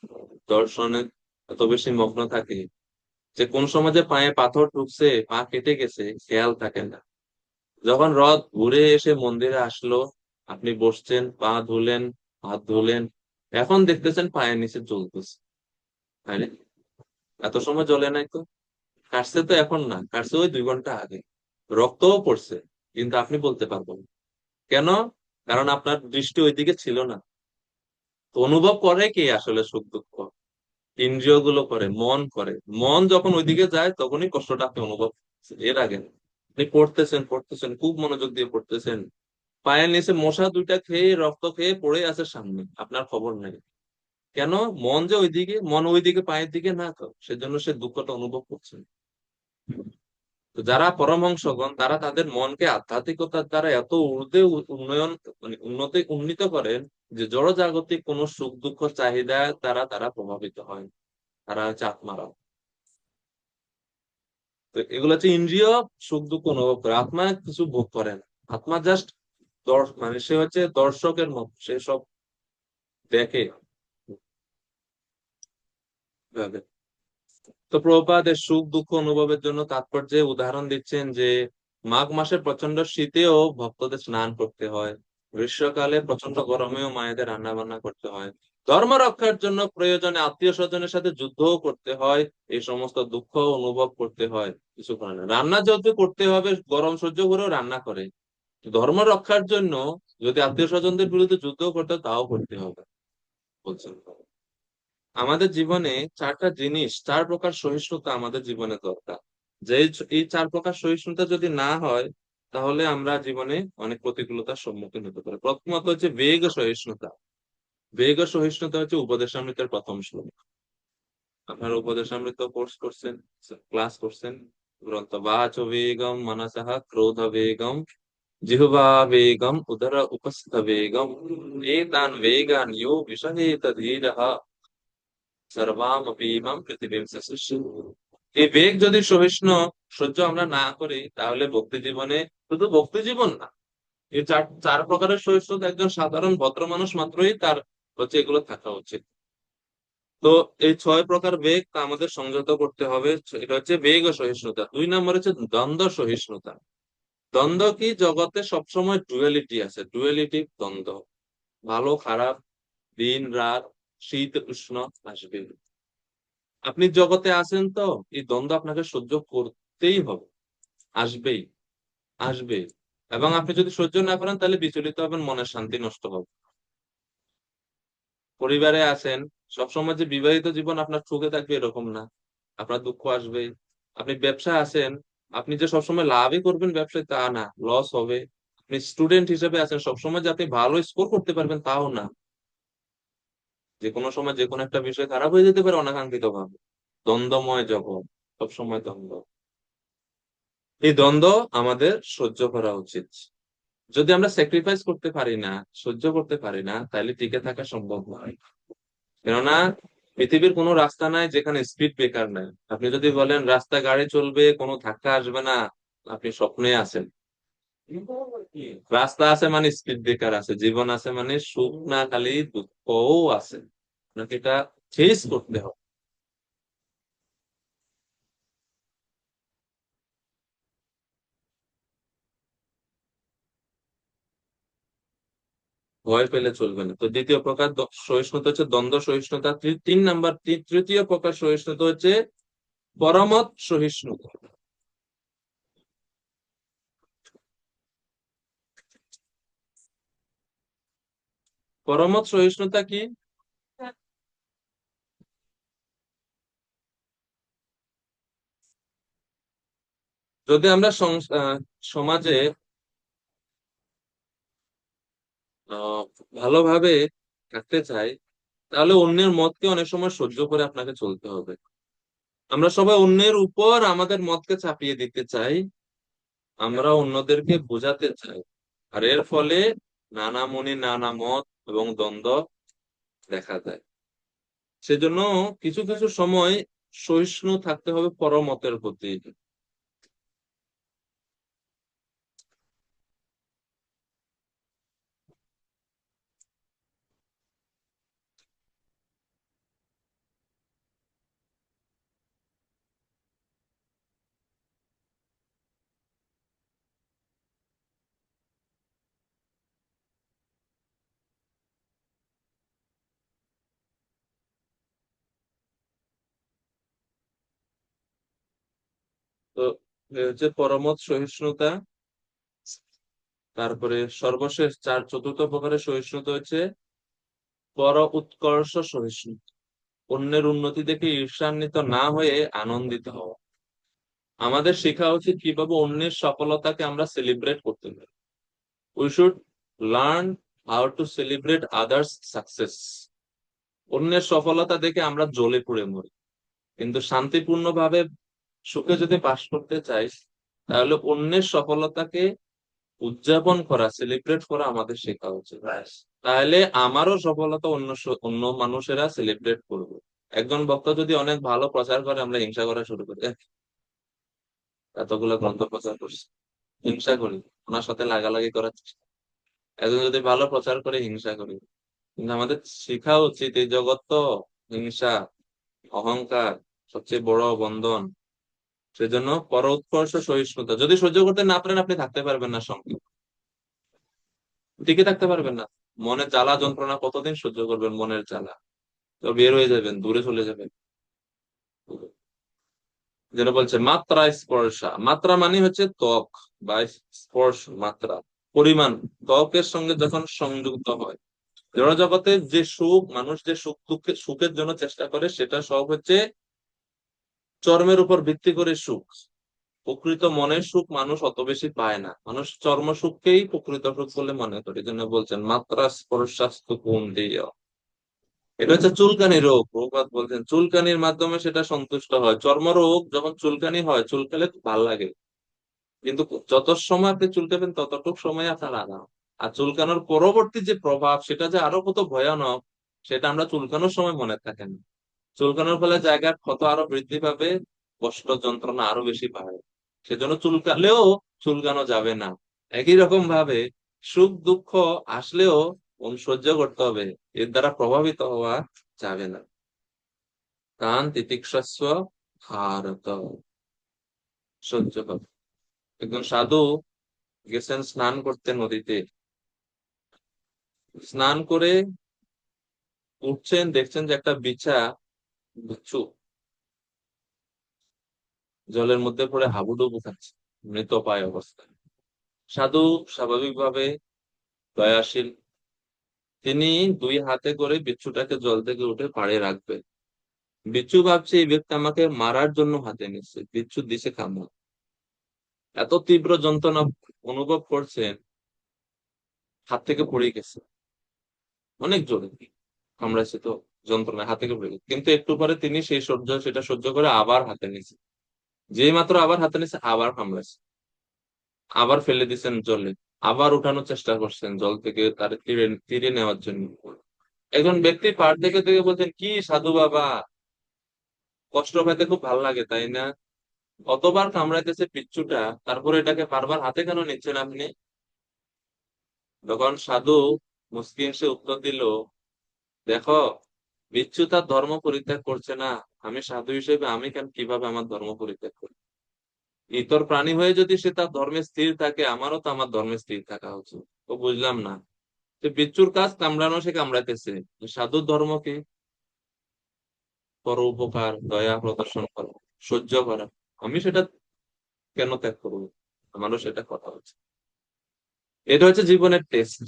দর্শনে এত বেশি মগ্ন থাকে যে কোন সময় যে পায়ে পাথর ঢুকছে, পা কেটে গেছে, খেয়াল থাকে না। যখন রথ ঘুরে এসে মন্দিরে আসলো, আপনি বসছেন, পা ধুলেন, হাত ধুলেন, এখন দেখতেছেন পায়ের নিচে জ্বলতেছে। তাই না? এত সময় জ্বলে নাই তো, কাটছে তো এখন না, কাটছে ওই 2 ঘন্টা আগে, রক্তও পড়ছে, কিন্তু আপনি বলতে পারবেন না। কেন? কারণ আপনার দৃষ্টি ওইদিকে ছিল না। তো অনুভব করে কে আসলে সুখ দুঃখ? ইন্দ্রিয় গুলো করে, মন করে। মন যখন ওইদিকে যায় তখনই কষ্টটা আপনি অনুভব করছেন, এর আগে না। আপনি পড়তেছেন পড়তেছেন, খুব মনোযোগ দিয়ে পড়তেছেন, পায়ের নিচে মশা 2টা খেয়ে রক্ত খেয়ে পড়ে আছে সামনে, আপনার খবর নেই। কেন? মন যে ওইদিকে, মন ওইদিকে, পায়ের দিকে না, তো সেজন্য সে দুঃখটা অনুভব করছে না। তো যারা পরমহংসগণ তারা তাদের মনকে আধ্যাত্মিকতার দ্বারা এত ঊর্ধ্বে উন্নয়ন, মানে উন্নীত করেন যে জড় জাগতিক কোন সুখ দুঃখ চাহিদা দ্বারা তারা প্রভাবিত হয়। তারা হচ্ছে আত্মারা। তো এগুলো হচ্ছে ইন্দ্রিয় সুখ দুঃখ অনুভব করে, আত্মা কিছু ভোগ করে না। আত্মা জাস্ট মানে সে হচ্ছে দর্শকের মতো, সে সব দেখে। ভাবে। তো প্রভুপাদ এর সুখ দুঃখ অনুভবের জন্য তাৎপর্যে উদাহরণ দিচ্ছেন যে মাঘ মাসে প্রচন্ড শীতেও ভক্তদের স্নান করতে হয়, গ্রীষ্মকালে প্রচন্ড গরমেও মায়েদের রান্না বান্না করতে হয়, ধর্ম রক্ষার জন্য প্রয়োজনে আত্মীয় স্বজনের সাথে যুদ্ধও করতে হয়, এই সমস্ত দুঃখ অনুভব করতে হয়। কিছু করে না, রান্না যেহেতু করতে হবে, গরম সহ্য করেও রান্না করে। ধর্ম রক্ষার জন্য যদি আত্মীয় স্বজনদের বিরুদ্ধে যুদ্ধ করতে হয়, তাও করতে হবে বলছেন। আমাদের জীবনে 4টা জিনিস, 4 প্রকার সহিষ্ণুতা আমাদের জীবনে দরকার। যে এই 4 প্রকার সহিষ্ণুতা যদি না হয়, তাহলে আমরা জীবনে অনেক প্রতিকূলতার সম্মুখীন হতে পারি। প্রথমত হচ্ছে বেগ সহিষ্ণুতা। বেগ সহিষ্ণুতা হচ্ছে উপদেশামৃতের প্রথম শ্লোক। আপনারা উপদেশামৃত কোর্স করছেন, ক্লাস করছেন। গ্রন্থ বাচ বেগম মনসঃ ক্রোধ বেগম জিহ্বা বেগম উদর উপস্থ বেগম এতান বেগান ইয়ো বিষহেত ধীরঃ সর্বামপি ইমাম পৃথিবীম সৃষ্টি। এই বেগ যদি সহিষ্ণু সহ্য আমরা না করি, তাহলে ভক্তি জীবনে, শুধু ভক্তি জীবন না, এই চার চার প্রকারের সহিষ্ণুতা একজন সাধারণ ভদ্র মানুষ মাত্রই তার হচ্ছে এগুলো থাকা উচিত। তো এই 6 প্রকার বেগ তা আমাদের সংযত করতে হবে। এটা হচ্ছে বেগ ও সহিষ্ণুতা। 2 নম্বর হচ্ছে দ্বন্দ্ব সহিষ্ণুতা। দ্বন্দ্ব কি? জগতে সবসময় ডুয়ালিটি আছে, ডুয়ালিটি দ্বন্দ্ব, ভালো খারাপ, দিন রাত, শীত উষ্ণ আসবে। আপনি জগতে আছেন, তো এই দ্বন্দ্ব আপনাকে সহ্য করতেই হবে, আসবেই, আসবে। এবং আপনি যদি সহ্য না করেন তাহলে বিচলিত হবেন, মনের শান্তি নষ্ট হবে। পরিবারে আছেন, সবসময় যে বিবাহিত জীবন আপনার সুখে থাকবে এরকম না, আপনার দুঃখ আসবে। আপনি ব্যবসা আছেন, আপনি যে সবসময় লাভই করবেন ব্যবসায় তা না, লস হবে। আপনি স্টুডেন্ট হিসেবে আছেন, সবসময় যে আপনি ভালো স্কোর করতে পারবেন তাও না। যে কোনো সময় যে কোনো একটা বিষয় খারাপ হয়ে যেতে পারে অনাকাঙ্ক্ষিত ভাবে। দ্বন্দ্বময় জগৎ, সবসময় দ্বন্দ্ব। এই দ্বন্দ্ব আমাদের সহ্য করা উচিত। যদি আমরা স্যাক্রিফাইস করতে পারি না, সহ্য করতে পারি না, তাহলে টিকে থাকা সম্ভব নয়। কেননা পৃথিবীর কোনো রাস্তা নাই যেখানে স্পিড ব্রেকার নাই। আপনি যদি বলেন রাস্তা গাড়ি চলবে, কোনো ধাক্কা আসবে না, আপনি স্বপ্নে আছেন। রাস্তা আছে মানে স্পিড ব্রেকার আছে, জীবন আছে মানে সুখ না খালি দুঃখও আছে। আপনাকে এটা ফেস করতে হবে। ভয় পেলে চলবে না। তো দ্বিতীয় প্রকার সহিষ্ণুতা হচ্ছে দ্বন্দ্ব সহিষ্ণুতা। 3 নাম্বার, তৃতীয় প্রকার সহিষ্ণুতা হচ্ছে পরমত সহিষ্ণুতা। পরমত সহিষ্ণুতা কি? যদি আমরা সমাজে আহ ভালোভাবে থাকতে চাই, তাহলে অন্যের মতকে অনেক সময় সহ্য করে আপনাকে চলতে হবে। আমরা সবাই অন্যের উপর আমাদের মতকে চাপিয়ে দিতে চাই, আমরা অন্যদেরকে বোঝাতে চাই। আর এর ফলে নানা মনি নানা মত এবং দ্বন্দ্ব দেখা যায়। সেজন্য কিছু কিছু সময় সহিষ্ণু থাকতে হবে পরমতের প্রতি। তো এ হচ্ছে পরমত সহিষ্ণুতা। তারপরে সর্বশেষ চতুর্থ প্রকারের সহিষ্ণুতা হচ্ছে পর উৎকর্ষ সহিষ্ণুতা। অন্যের উন্নতি দেখে ঈর্ষান্বিত না হয়ে আনন্দিত হওয়া। আমাদের শেখা উচিত কিভাবে অন্যের সফলতাকে আমরা সেলিব্রেট করতে পারি। We should learn how to celebrate others success. অন্যের সফলতা দেখে আমরা জ্বলে পুড়ে মরি, কিন্তু শান্তিপূর্ণভাবে সুখে যদি বাস করতে চাই, তাহলে অন্যের সফলতাকে উদযাপন করা, সেলিব্রেট করা আমাদের শেখা উচিত। তাহলে আমারও সফলতা অন্য মানুষেরা সেলিব্রেট করবে। একজন বক্তা যদি অনেক ভালো প্রচার করে, আমরা হিংসা করা শুরু করি, এতগুলো গ্রন্থ প্রচার করছে, হিংসা করি, ওনার সাথে লাগালাগি করার চেষ্টা। একজন যদি ভালো প্রচার করে, হিংসা করি। কিন্তু আমাদের শেখা উচিত এই জগৎ তো হিংসা, অহংকার সবচেয়ে বড় বন্ধন। সেজন্য পর উৎকর্ষ সহিষ্ণুতা। যদি সহ্য করতে না পারেন, আপনি থাকতে পারবেন না সঙ্গে, টিকে থাকতে পারবেন না। মনের জ্বালা যন্ত্রণা কতদিন সহ্য করবেন? মনের জ্বালা তো বের হয়ে যাবেন, দূরে চলে যাবেন। যেন বলছে মাত্রা স্পর্শা, মাত্রা মানে হচ্ছে ত্বক বা স্পর্শ, মাত্রা পরিমাণ। ত্বকের সঙ্গে যখন সংযুক্ত হয়, জড় জগতে যে সুখ, মানুষ যে সুখের জন্য চেষ্টা করে, সেটা সব হচ্ছে চর্মের উপর ভিত্তি করে সুখ। প্রকৃত মনের সুখ মানুষ অত বেশি পায় না, মানুষ চর্ম সুখকেই প্রকৃত সুখ বলে মনে করে। এই জন্য বলছেন মাত্রা স্পর্শাস্তু কুন্ডীয়। এটা হচ্ছে চুলকানি রোগ। প্রভুপাদ বলছেন চুলকানির মাধ্যমে সেটা সন্তুষ্ট হয়। চর্মরোগ যখন চুলকানি হয়, চুলকালে ভাল লাগে, কিন্তু যত সময় আপনি চুলকাবেন ততটুক সময় আপনার আরাম। আর চুলকানোর পরবর্তী যে প্রভাব, সেটা যে আরো কত ভয়ানক, সেটা আমরা চুলকানোর সময় মনে থাকে না। চুলকানোর ফলে জায়গার ক্ষত আরো বৃদ্ধি পাবে, কষ্ট যন্ত্রণা আরো বেশি বাড়ে। সেজন্য চুলকালেও চুলকানো যাবে না। একই রকম ভাবে সুখ দুঃখ আসলেও সহ্য করতে হবে, এর দ্বারা প্রভাবিত হওয়া যাবে না। তান তিতিক্ষস্ব ভারত, সহ্য করো। একজন সাধু গেছেন স্নান করতে নদীতে। স্নান করে উঠছেন, দেখছেন যে একটা বিচ্ছু জলের মধ্যে পড়ে হাবুডুবু খাচ্ছে, মৃতপ্রায় অবস্থায়। সাধু স্বাভাবিকভাবে দয়াশীল, তিনি 2 হাতে করে বিচ্ছুটাকে জল থেকে উঠে পাড়ে রাখবে। বিচ্ছু ভাবছে এই ব্যক্তি আমাকে মারার জন্য হাতে নিচ্ছে, বিচ্ছু দিছে কামড়। এত তীব্র যন্ত্রণা অনুভব করছেন, হাত থেকে পড়ে গেছে, অনেক জোরে কামড়াইছে তো, যন্ত্রণা হাত থেকে পড়ে গেছে। কিন্তু একটু পরে তিনি সেটা সহ্য করে আবার হাতে নিয়েছে। যেই মাত্র আবার হাতে নিয়েছে, আবার কামড়াইছে, আবার ফেলে দিচ্ছেন জলে, আবার উঠানোর চেষ্টা করছেন জল থেকে তার তীরে তীরে নেওয়ার জন্য। একজন ব্যক্তি পার থেকে থেকে বলছেন, কি সাধু বাবা, কষ্ট পেতে খুব ভালো লাগে তাই না? কতবার কামড়াইতেছে পিচ্চুটা, তারপরে এটাকে বারবার হাতে কেন নিচ্ছেন আপনি? তখন সাধু মুসকিন সে উত্তর দিল, দেখো, বিচ্ছু তার ধর্ম পরিত্যাগ করছে না, আমি সাধু হিসেবে আমি কেন কিভাবে আমার ধর্ম পরিত্যাগ করি? ইতর প্রাণী হয়ে যদি সে তার ধর্মে স্থির থাকে, আমারও তো আমার ধর্মে স্থির থাকা উচিত। তো বুঝলাম না, যে বিচ্ছুর কাজ কামড়ানো, সে কামড়াইতেছে, সাধুর ধর্ম কি? পর উপকার, দয়া প্রদর্শন করা, সহ্য করা। আমি সেটা কেন ত্যাগ করবো? আমারও সেটা কথা হচ্ছে। এটা হচ্ছে জীবনের টেস্ট।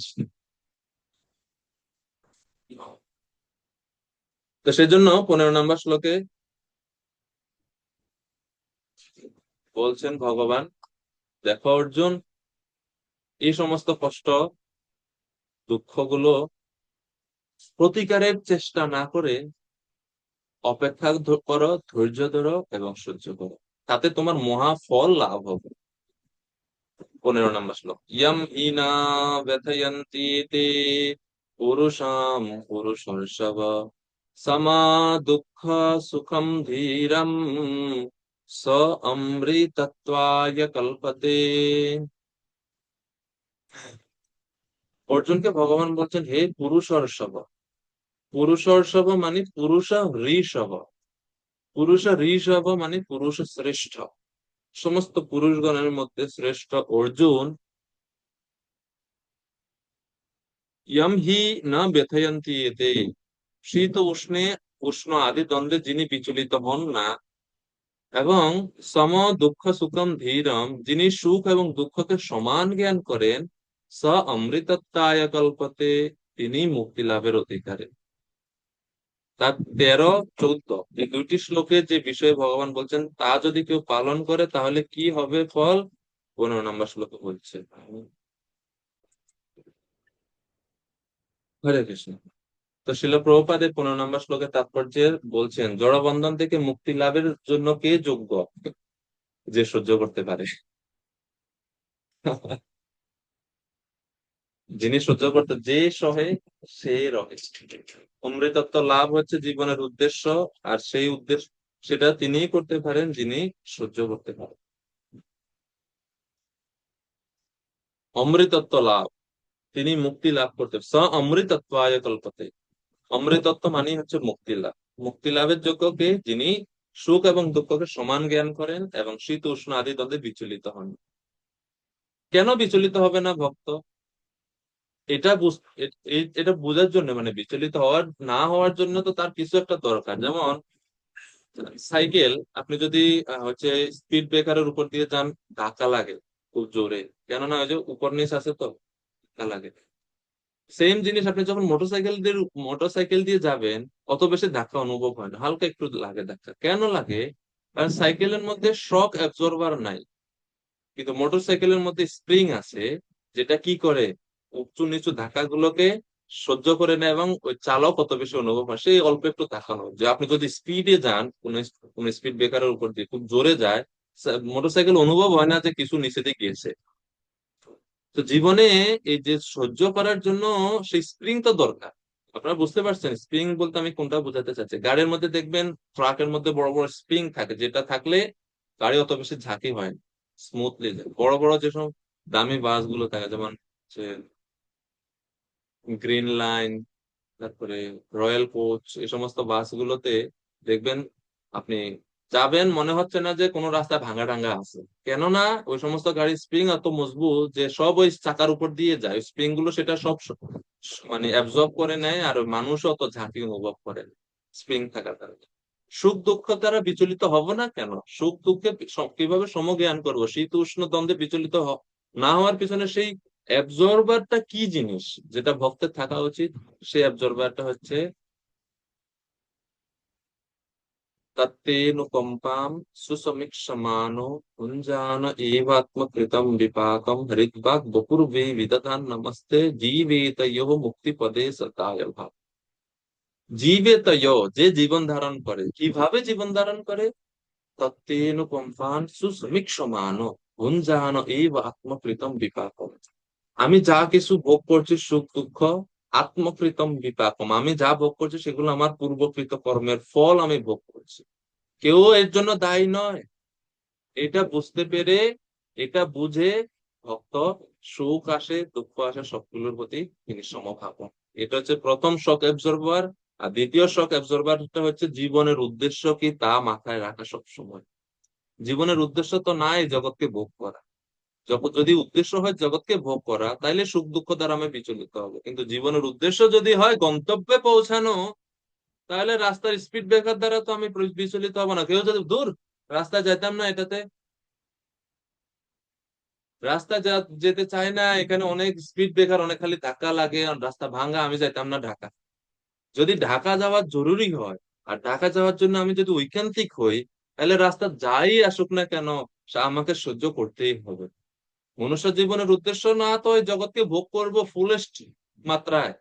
তো সেজন্য 15 নম্বর শ্লোকে বলছেন ভগবান, দেখো অর্জুন, এই সমস্ত কষ্ট, দুঃখগুলো প্রতিকারের চেষ্টা না করে অপেক্ষা করো, ধৈর্য ধরো এবং সহ্য করো, তাতে তোমার মহা ফল লাভ হবে। 15 নম্বর শ্লোক, ইয়ম হীনা ব্যথয়ন্তি তে পুরুষাম পুরুষর্ষব সমা দুঃখ সুখম ধীরম স অমৃতত্বায় কল্পতে। অর্জুনকে ভগবান বলছেন, হে পুরুষর্ষব। পুরুষর্ষব মানে পুরুষ ঋষভ। পুরুষ ঋষভ মানে পুরুষ শ্রেষ্ঠ। সমস্ত পুরুষগণের মধ্যে শ্রেষ্ঠ অর্জুন, ইয়ম হি না ব্যথয়ন্তি এতে, শীত উষ্ণে উষ্ণ আদি দ্বন্দ্বে যিনি বিচলিত হন না, এবং সম দুঃখ সুখম ধীরম, যিনি সুখ এবং দুঃখকে সমান জ্ঞান করেন, স অমৃতত্বায় কল্পতে, তিনি মুক্তি লাভের অধিকারী। তার 13, 14 এই দুইটি শ্লোকে যে বিষয়ে ভগবান বলছেন, তা যদি কেউ পালন করে তাহলে কি হবে ফল? 15 নম্বর শ্লোকে বলছে। হরে কৃষ্ণ। তো শিল প্রভুপাদের 15 নম্বর শ্লোকে তাৎপর্যে বলছেন, জড়বন্ধন থেকে মুক্তি লাভের জন্য কে যোগ্য? যে সহ্য করতে পারে। যিনি সহ্য করতে, যে সহে সে রহে। অমৃতত্ব লাভ হচ্ছে জীবনের উদ্দেশ্য, আর সেই উদ্দেশ্য সেটা তিনিই করতে পারেন যিনি সহ্য করতে পারেন। অমৃতত্ব লাভ, তিনি মুক্তি লাভ করতে, স অমৃতত্ব আয় কল্পতে। অমৃতত্ব মানে হচ্ছে মুক্তি লাভ। মুক্তি লাভের যোগ্য কে? যিনি সুখ এবং দুঃখকে সমান জ্ঞান করেন এবং শীত উষ্ণ আদি দ্বন্দ্বে বিচলিত হন। কেন বিচলিত হবে না ভক্ত? এটা এটা বোঝার জন্য, মানে বিচলিত হওয়ার না হওয়ার জন্য তো তার কিছু একটা দরকার। যেমন সাইকেল, আপনি যদি হচ্ছে স্পিড ব্রেকারের উপর দিয়ে যান, ধাক্কা লাগে খুব জোরে, কেননা ওই যে উপর নিচ আছে তো, ধাক্কা লাগে। সেম জিনিস আপনি যখন মোটরসাইকেল দিয়ে যাবেন, অত বেশি ধাক্কা অনুভব হয় না, হালকা একটু লাগে ধাক্কা। কেন লাগে? কারণ সাইকেলের মধ্যে শক অ্যাবজর্বার নাই, কিন্তু মোটরসাইকেলের মধ্যে স্প্রিং আছে, যেটা কি করে, উঁচু নিচু ধাক্কা গুলোকে সহ্য করে নেয়, এবং ওই চালক অত বেশি অনুভব হয় সেই অল্প একটু ধাক্কানো। যে আপনি যদি স্পিডে যান, কোন স্পিড ব্রেকারের উপর দিয়ে খুব জোরে যায়, মোটরসাইকেল অনুভব হয় না যে কিছু নিচে দিয়ে গিয়েছে। তো জীবনে এই যে সহ্য করার জন্য সেই স্প্রিং তো দরকার। আপনারা বুঝতে পারছেন স্প্রিং বলতে আমি কোনটা বোঝাতে চাচ্ছি? গাড়ির মধ্যে দেখবেন ট্রাকের মধ্যে বড় বড় স্প্রিং থাকে, যেটা থাকলে গাড়ি অত বেশি ঝাঁকি হয় না, স্মুথলি যায়। বড় বড় যেসব দামি বাস গুলো থাকে, যেমন গ্রিন লাইন, তারপরে রয়্যাল কোচ, এই সমস্ত বাসগুলোতে দেখবেন আপনি যাবেন, মনে হচ্ছে না যে কোনো রাস্তা ভাঙা টাঙ্গা আছে। কেননা ওই সমস্ত গাড়ির স্প্রিং এত মজবুত যে সব ওই চাকার উপর দিয়ে যায়, স্প্রিং গুলো সেটা সব মানে অ্যাবজর্ব করে নেয়, আর মানুষও অত ঝাঁকি অনুভব করে স্প্রিং থাকার কারণে। সুখ দুঃখ দ্বারা বিচলিত হব না কেন? সুখ দুঃখে কিভাবে সমজ্ঞান করবো? শীত উষ্ণ দ্বন্দ্বে বিচলিত না হওয়ার পিছনে সেই অ্যাবজর্বারটা কি জিনিস, যেটা ভক্তের থাকা উচিত? সেই অ্যাবজর্বারটা হচ্ছে তত্তেনুকম্পাম সুসমীক্ষমানো ভুঞ্জান এবাত্মকৃতম বিপাকম হৃদ্বাগ বপুর্বে বিদধান নমস্তে জীবেতয়োঃ মুক্তিপদে সতায় ভাব। জীবেতয়, যে জীবন ধারণ করে, কিভাবে জীবন ধারণ করে? তত্তেনুকম্পান সুসমীক্ষমানো ভুঞ্জান এব আত্মকৃতম বিপাকম। আমি যা কিছু ভোগ করছি, সুখ দুঃখ, আত্মকৃতম বিপাকম, আমি যা ভোগ করছি সেগুলো আমার পূর্বকৃত কর্মের ফল আমি ভোগ করছি। কেউ এর জন্য দায়ী নয়। এটা বুঝতে পেরে, এটা বুঝে ভক্ত সুখ আসে দুঃখ আসে সবগুলোর প্রতি তিনি সমভাবন। এটা হচ্ছে প্রথম শক অ্যাবজর্ভার। আর দ্বিতীয় শক অ্যাবজর্ভারটা হচ্ছে জীবনের উদ্দেশ্য কি তা মাথায় রাখা সব সময়। জীবনের উদ্দেশ্য তো নাই জগৎকে ভোগ করা। যদি উদ্দেশ্য হয় জগৎকে ভোগ করা, তাইলে সুখ দুঃখ দ্বারা আমি বিচলিত হবে। কিন্তু জীবনের উদ্দেশ্য যদি হয় গন্তব্যে পৌঁছানো, তাহলে রাস্তার স্পিড ব্রেকার দ্বারা তো আমি বিচলিত হবো না। কেউ যদি দূর রাস্তায় যেতাম না, এটাতে রাস্তা যেতে চায় না, এখানে অনেক স্পিড ব্রেকার, অনেক খালি ধাক্কা লাগে, আর রাস্তা ভাঙা, আমি যাইতাম না ঢাকা। যদি ঢাকা যাওয়ার জরুরি হয়, আর ঢাকা যাওয়ার জন্য আমি যদি ঐকান্তিক হই, তাহলে রাস্তা যাই আসুক না কেন আমাকে সহ্য করতেই হবে। মনুষ্য জীবনের উদ্দেশ্য না তো এই জগৎকে ভোগ করব ফুলেস্ট মাত্রায়,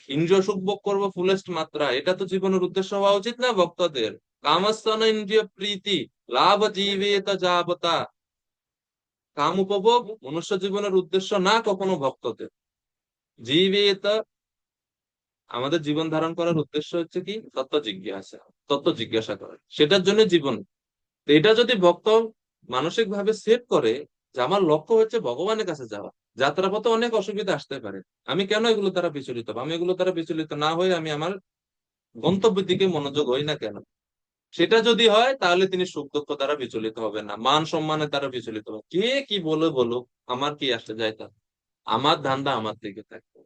ইন্দ্রিয় সুখ ভোগ করবো ফুলেস্ট মাত্রায়, এটা তো জীবনের উদ্দেশ্য হওয়া উচিত না ভক্তদের। কামস্তন ইন্দ্রিয় প্রীতি লাভ জীবেত যাবতা। কাম উপভোগ মনুষ্য জীবনের উদ্দেশ্য না কখনো ভক্তদের। জীবেত, আমাদের জীবন ধারণ করার উদ্দেশ্য হচ্ছে কি? তত্ত্ব জিজ্ঞাসা করা, সেটার জন্য জীবন। তো এটা যদি ভক্ত মানসিক ভাবে সেট করে যে আমার লক্ষ্য হচ্ছে ভগবানের কাছে যাওয়া, যাত্রাপথে অনেক অসুবিধা আসতে পারে, আমি কেন এগুলো দ্বারা বিচলিত হবো? আমি এগুলো দ্বারা বিচলিত না হয়ে আমি আমার গন্তব্যের দিকে মনোযোগ হই না কেন? সেটা যদি হয় তাহলে তিনি সুখ দুঃখ দ্বারা বিচলিত হবে না, মান সম্মানের দ্বারা বিচলিত হবে। কে কি বলে বলুক, আমার কি আসে যায় তা, আমার ধান্দা আমার দিকে থাকবে।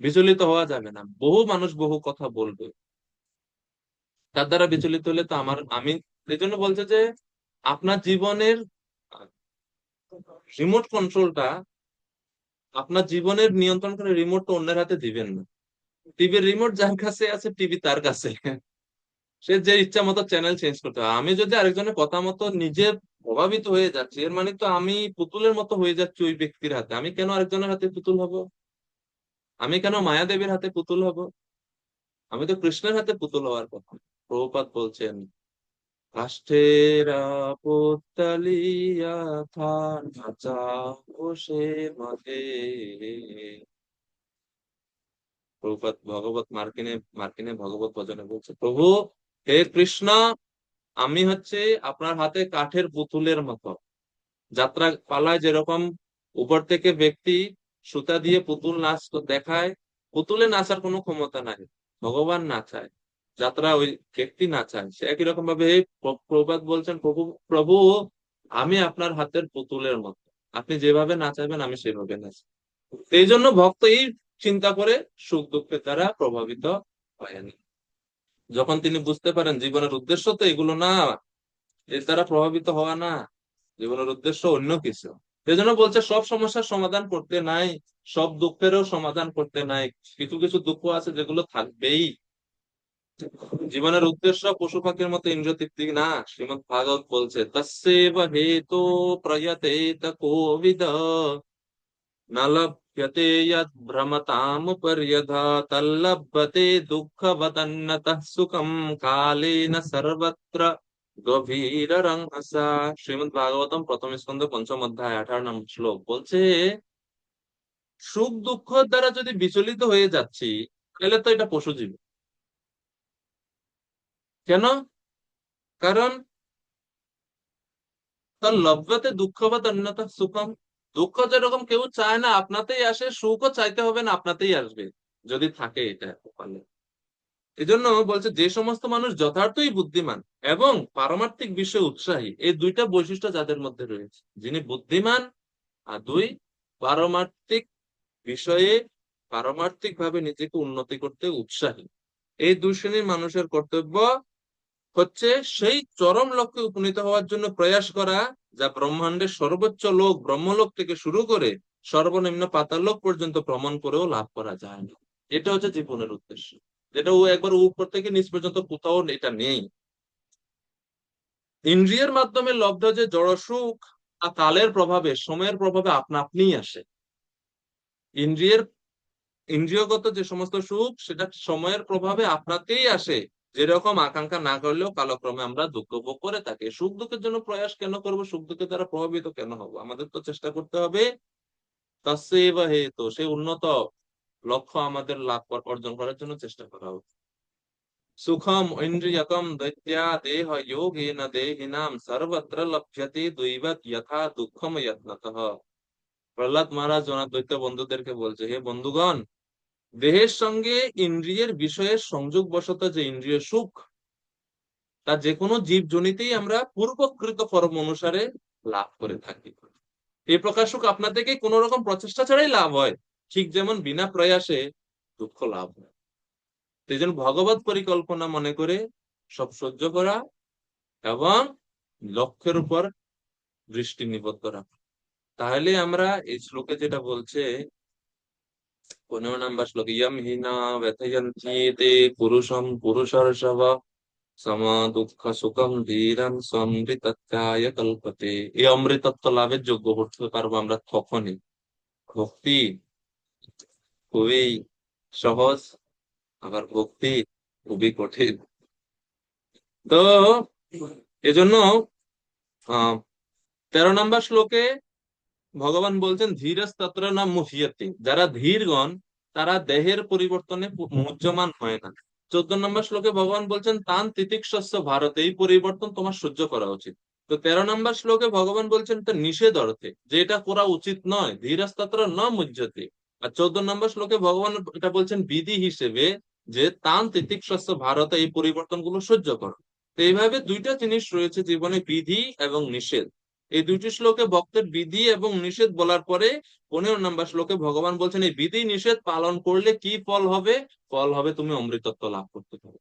বিচলিত হওয়া যাবে না। বহু মানুষ বহু কথা বলবে, তার দ্বারা বিচলিত হলে তো আমি এই জন্য বলছে যে আপনার জীবনের রিমোট কন্ট্রোলটা, আপনার জীবনের নিয়ন্ত্রণ করে রিমোটটা অন্যের হাতে দিবেন না। টিভির রিমোট যার কাছে আছে, টিভি তার কাছে। সে যে ইচ্ছা মতো চ্যানেল চেঞ্জ করতে হয়। আমি যদি আরেকজনের কথা মতো নিজে প্রভাবিত হয়ে যাচ্ছি, এর মানে তো আমি পুতুলের মতো হয়ে যাচ্ছি ওই ব্যক্তির হাতে। আমি কেন আরেকজনের হাতে পুতুল হব? আমি কেন মায়াদেবীর হাতে পুতুল হব? আমি তো কৃষ্ণের হাতে পুতুল হওয়ার কথা। প্রভুপাদ বলছেন, কাষ্ঠেরা পুতলিয়া থা নাচাও সে মাঝে। প্রভুপাদ ভগবত মার্কিনে মার্কিনে ভগবত ভজনে বলছে, প্রভু হে কৃষ্ণ, আমি হচ্ছে আপনার হাতে কাঠের পুতুলের মতো। যাত্রা পালায় যেরকম উপর থেকে ব্যক্তি সুতা দিয়ে পুতুল নাচ দেখায়, পুতুলে নাচার কোনো ক্ষমতা নাই, ভগবান নাচায়, যাত্রা ওই ব্যক্তি নাচায়। সে একই রকম ভাবে প্রভুপাদ বলছেন, প্রভু প্রভু আমি আপনার হাতের পুতুলের মতো, আপনি যেভাবে নাচাবেন আমি সেভাবে নাচাই। এই জন্য ভক্ত এই চিন্তা করে সুখ দুঃখের দ্বারা প্রভাবিত হয়নি। যখন তিনি বুঝতে পারেন জীবনের উদ্দেশ্য তো এগুলো না, এর দ্বারা প্রভাবিত হওয়া না, জীবনের উদ্দেশ্য অন্য কিছু। সেজন্য বলছে সব সমস্যার সমাধান করতে নাই, সব দুঃখেরও সমাধান করতে নাই। কিছু কিছু দুঃখ আছে যেগুলো থাকবেই। জীবনের উদ্দেশ্য পশু পাখির মতো ইন্দ্রিয় তৃপ্তি না। শ্রীমদ্ ভাগবত বলছে, তস্যেব হেতু প্রয়তেত কোবিদ ন লভ্যতে যদ ভ্রমতামুপর্যথা তল্লভ্যতে দুঃখবদন্নতঃ সুখম কালেন সর্বত্র গভীর রহস্যা। শ্রীমদ্ ভাগবতম প্রথম স্কন্ধ পঞ্চম অধ্যায় 18 নং শ্লোক বলছে, সুখ দুঃখ দ্বারা যদি বিচলিত হয়ে যাচ্ছি, তাহলে তো এটা পশু জীবন। কেন? কারণ তার লভ্যতে দুঃখবদন্নতঃ সুখম, দুঃখ যেরকম কেউ চায় না আপনাতেই আসে, সুখও চাইতে হবে না আপনাতেই আসবে, যদি থাকে এটা কপালে। এই জন্য বলছে যে সমস্ত মানুষ যথার্থই বুদ্ধিমান এবং পারমার্থিক বিষয়ে উৎসাহী, এই দুইটা বৈশিষ্ট্য যাদের মধ্যে রয়েছে, যিনি বুদ্ধিমান আর দুই পারমার্থিক বিষয়ে পারমার্থিক ভাবে নিজেকে উন্নতি করতে উৎসাহী, এই দুই শ্রেণীর মানুষের কর্তব্য হচ্ছে সেই চরম লক্ষ্যে উপনীত হওয়ার জন্য প্রয়াস করা, যা ব্রহ্মাণ্ডের সর্বোচ্চ লোক ব্রহ্মলোক থেকে শুরু করে সর্বনিম্ন পাতাল লোক পর্যন্ত ভ্রমণ করেও লাভ করা যায় না। এটা হচ্ছে জীবনের উদ্দেশ্য। যেটা ও একবার উপর থেকে নিচ পর্যন্ত কোথাও এটা নেই। ইন্দ্রিয়ের মাধ্যমে লব্ধ যে জড় সুখ তা কালের প্রভাবে, সময়ের প্রভাবে আপনা আপনিই আসে। ইন্দ্রিয়ের ইন্দ্রিয়গত যে সমস্ত সুখ সেটা সময়ের প্রভাবে আপনাতেই আসে। যেরকম আকাঙ্ক্ষা না করলেও কালক্রমে আমরা দুঃখ ভোগ করে থাকি। সুখ দুঃখের জন্য প্রয়াস কেন করব, সুখ দুঃখের দ্বারা প্রভাবিত কেন হব? আমাদের তো চেষ্টা করতে হবে তস্যৈব হেতু, সেই উন্নত লক্ষ্য আমাদের অর্জন করার জন্য চেষ্টা করা উচিত। সুখম ইন্দ্রিয়কম দৈত্য়া দেহ যোগেন দেহিনাম সর্বত্র লভ্যতে দৈবত যথা দুঃখম যত্নতঃ। প্রহ্লাদ মহারাজ ওনার দৈত্য বন্ধুদেরকে বলছে, হে বন্ধুগণ, দেহের সঙ্গে ইন্দ্রিয়ের বিষয়ের সংযোগ বশত যে ইন্দ্রিয় সুখ, তা যে কোনো জীবজনিতেই আমরা পূর্বকৃত কর্ম অনুসারে লাভ করে থাকি। এই প্রকার সুখ আপনা থেকে কোন রকম প্রচেষ্টা ছাড়াই লাভ হয়, ঠিক যেমন বিনা প্রয়াসে দুঃখ লাভ হয়। সেই জন্য ভগবত পরিকল্পনা মনে করে সব সহ্য করা এবং লক্ষ্যের উপর দৃষ্টি নিবদ্ধ রাখা। তাহলে আমরা এই শ্লোকে যেটা বলছে, 15 নম্বর শ্লোক, ইয়ম হিনা ব্যথয়ন্তি তে পুরুষম পুরুষর্ষব সম দুঃখ সুখম ধীরম সমৃতত্বায় কল্পতে। এই অমৃতত্ব লাভের যোগ্য করতে পারবো আমরা তখনই। ভক্তি খুবই সহজ, আবার ভক্তি খুবই কঠিন। তো এজন্য 13 নম্বর শ্লোকে ভগবান বলছেন ধীরস্তত্র না মুহ্যতে, যারা ধীরগণ তারা দেহের পরিবর্তনে মুহ্যমান হয় না। 14 নম্বর শ্লোকে ভগবান বলছেন তান তিতিক্ষস্য ভারত, এই পরিবর্তন তোমার সহ্য করা উচিত। তো 13 নম্বর শ্লোকে ভগবান বলছেন এটা নিষেধ অর্থে, যে এটা করা উচিত নয়, ধীরস্তত্র না মুহ্যতে। আর 14 নম্বর শ্লোকে ভগবান এটা বলছেন বিধি হিসেবে, যে তান তিতিক্ষস্য ভারত, এই পরিবর্তন গুলো সহ্য করো। তো এইভাবে দুইটা জিনিস রয়েছে জীবনে, বিধি এবং নিষেধ। এই দুইটি শ্লোকে ভক্তের বিধি এবং নিষেধ বলার পরে 15 নম্বর শ্লোকে ভগবান বলছেন এই বিধি নিষেধ পালন করলে কি ফল হবে? ফল হবে তুমি অমৃতত্ব লাভ করতে পারবে।